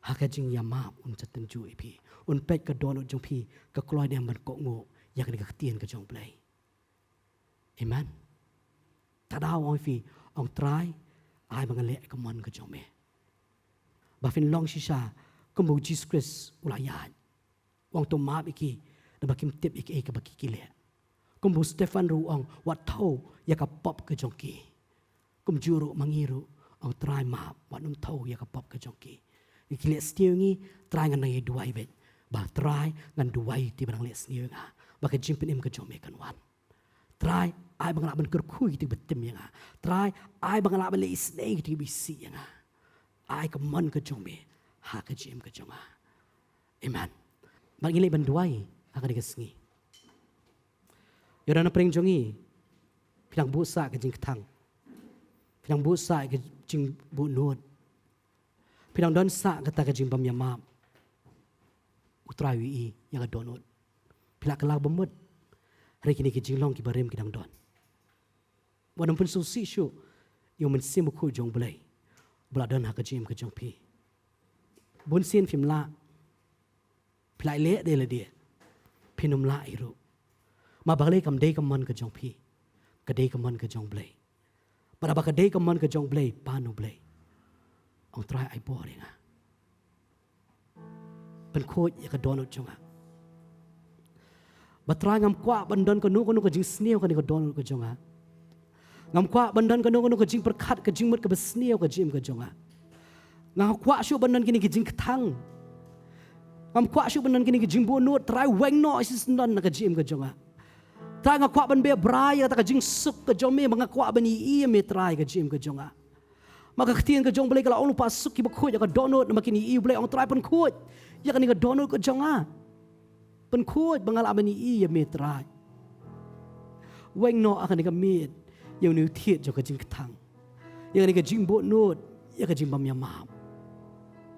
haka jing yama un sa tenju ipi un pet ka don jong pi ka kloy dem ban ko ngo yakani ka tien ka jong play. Amen. Tadaw oi fi ong try ai bangale ka mon ka jome ba fin long sisa kumbu Jesus Christ ulayat wong to ma iki da bakim tip iki ka bakikile kumbu Stefan ru ong wat thau ya ka pop ka jongki kum juru mangiru ong try ma wanum thau ya ka pop ka jongki ikile stiu ngi try ngan nai duai bet ba try ngan duai ti barang le stiu nga ba ka jimpin im ka jome kan wan try ai bangala ban kerkui ti betim yang try ai bangala ban le isne ti bisi yang ai ka man ka jome ha ka jim ka jonga. Amen. Bang ile ban duai akan digesngi yorana pring jongi pinang busa ka jing ketang pinang busa ka jing bu nut pinang don sa kata ka jing bam yamam utrawi yang donut pilak kelak bemut hari kini ki jinglong ki barem ki dang don wanam pun susi syu yo men sim ku jong blai bla don ha ka jim ka jong pi bun sin fim la plai le de la dia พี่นุ่มละอิรุมาบักเล่กำเดกำมันกระจงพี่กระเดกำมันกระจงเบลปะบักกระเดกำมันกระจงเบลปานุเบลองตรายไอ้บ่อเลยนะเป็นโคตรอยากกระโดนจงอ่ะบัตรายงามกว่าบันดอนก็นู้ก็จิงสเนียวกันนี่ก็โดนก็จงอ่ะงามกว่าบันดอนก็นู้ก็จิงประคัดก็จิงมัดก็เป็นสเนียวก็จิมก็จงอ่ะงามกว่าชูบันดอนกินก็จิงทั้งงามกว่าชูบันดอนกินก็จิงบัวนวดตรายเวงน้อยสิสนันก็จิมก็จงอ่ะตรายงามกว่าบันเบียบรายแต่ก็จิงสุกก็จงเมบังกว่าบันอีเมตรายก็จิมก็จงอ่ะmaka ketian ke jong boleh kalau orang lupa suk ibu kuat jaga donut makin iu boleh orang try pun kuat ya kan ni ke donut ke jong ah pun kuat bangala bani iu metrai weng no akan ni ke mit yang ni tiat jaga jing ketang yang ni ke jing bonut ya ke jing bam ya mam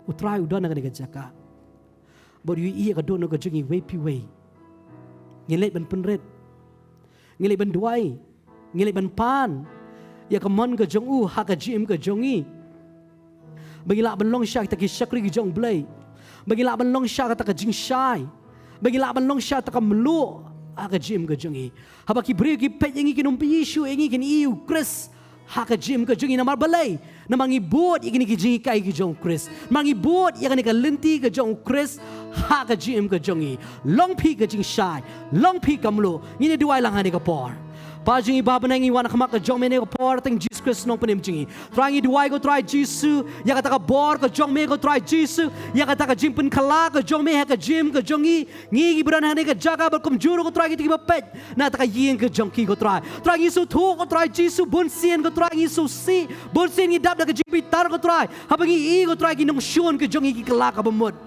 utrai udan akan ni ke jaga bodu iu ke donut ke jing wei pi wei ngelet ban penret ngelet ban duai ngelet ban pan ya kaman ke jong ha ka jim ke jongi bagila ban long sha ta ki shakri ki jong blai bagila ban long sha ta ka jing shai bagila ban long sha ta ka mlu ha ka jim ke jongi haba ki bri ki pet yangi ki num pi issue yangi ki iu chris ha ka jim ke jongi namar balai namangi bot ikini ki jing kai ki jong chris mangi bot yakani ka lenti ke jong chris ha ka jim ke jongi long pi ke jing shai long pi ka mlu ngini duai lang ha ni ka por Pajingi baba nangi wana kamak ka jong mene ko por teng Jesus Christ nong penim jingi. Trangi duai ko try Jesus, ya kata ka bor ka jong me ko try Jesus, ya kata ka jimpen kala ka jong me ka jim ka jongi, ngi gibran hane ka jaga ber kum juro ko try ki tiba pet, na ta ka yin ka jong ki ko try. Trangi su thu ko try Jesus bun sien ko try ngi su si, bun sien ngi dap da ka jimpi tar ko try. Habangi i ko try ki nong shon ka jongi ki kala ka bamut.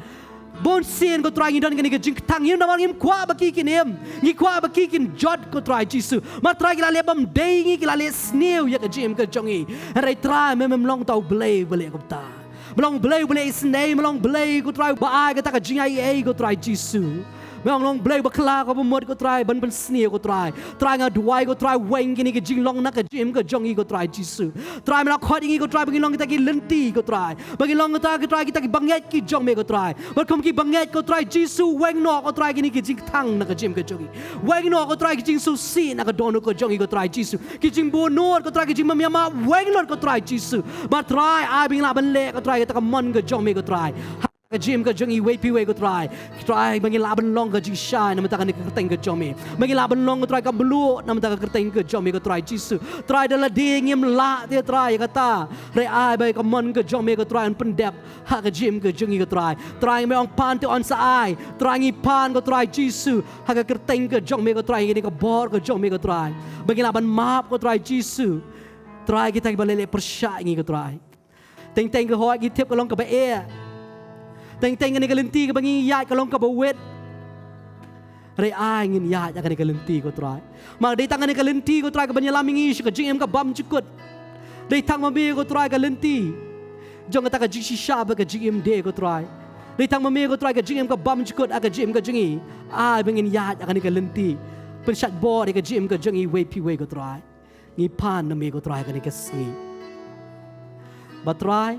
Bon sien ko try ngidan kani ka jing tang yun naman ngim kwa baki kinim ngi kwa baki kin jod ko try jisu ma try kila le bam day ngi kila le snew ya ka jim ka jongi rai try mem long tau blay bele ko ta melong blay snay melong blay ko try ba ai ka ta ka jing ai ko try jisu melong long blay ba kala ko mod ko try ban snew ko try nga duai ko try weng kini ka jing long na ka jim ka jongi ko try jisu try melong khot ngi ko try bagi long kita ki lenti ko try bagi long kita kita ki banget ki jong me ko try berkum ki banget ko try jisu weng no ko try kini ki jing thang na ka jim ka jongi weng no ko try ki jing su si na ka dono ko jongi ko try jisu ki jing bo no ko try ki jing mamyama weng no ko try jisu ba try ai bing la ban le ko try ta ka mon ka jong me ko try ka jim ka jongi wei pi wei ko try bagi laban long ka jing shine na mata ka ni ka teng ka jomi bagi laban long ko try ka blu na mata ka teng ka jomi ko try jisu try dala ding yim la dia try kata re ai bai ka mon ka jomi ko try an pendep ha ka jim ka jongi ko try me ong pan te on sa ai try ngi pan ko try jisu ha ka teng ka jomi ko try ni ka bor ko jomi ko try bagi laban map ko try jisu try kita ka balele persya ngi ko try teng ka ho gi tep ka long ka ba e teng ni kalenti ka bangi yat kalong ka bawet re ai ngin yat ka ni kalenti ko try mag dei tangan ni kalenti ko try ka banyalaming isu ka jing ka bam chukut dei tang mami ko try ka lenti jong ta ka jing shisha ba ka jing de ko try dei tang mami ko try ka jing ka bam chukut ka jing ka jingi ai bangin yat ka ni kalenti pen shat bo ka jing ka jingi we pi we ko try ngi pan na me ko try ka ni ka sni ba try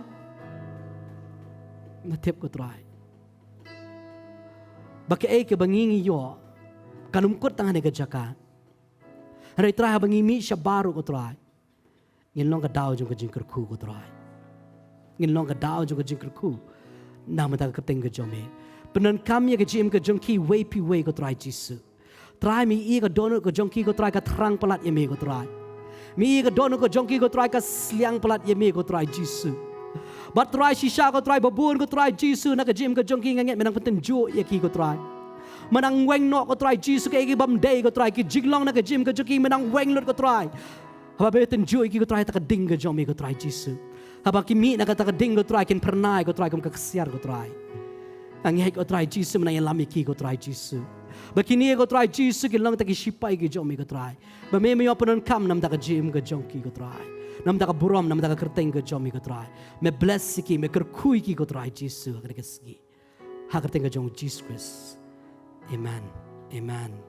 matip ko try baka ke bangingi yo kanumkot tangan ni kajaka rai try bangi mi siya baru ko try ngin long ka daw jong ka jing kerku ko try ngin long ka daw jong ka jing kerku na mata ka teng ka jome penan kami ka jim ka jong ki wei pi wei ko try jisu try mi i ka donut ko jong ki ko try ka terang pelat ye me ko try mi i ka donut ko jong ki ko try ka sliang pelat ye me ko try jisu But try shisha ko try babun ko try jisu na ka jim ka jong ki nganget menang pentenjo ya ki ko try menang weng no ko try jisu ka ki bam day ko try ki jiglong na ka jim ka jong ki menang weng lot ko try haba be tenjo ki ko try ta ka ding ka jong mi ko try jisu haba ki mi na ka ta ka ding ko try kin pernai ko try kom ka kasiar ko try ang hek ko try jisu menang lami ki ko try jisu bakini ko try jisu ki lang ta ki shipai ki jong mi ko try ba me yo panon kam nam ta ka jim ka jong ki ko try nam ta ka buram nam ta ka kerteng ka jomi ko try me bless ki me kerkui ki ko try jisu ka kesgi ha kerteng ka jong Jesus Christ amen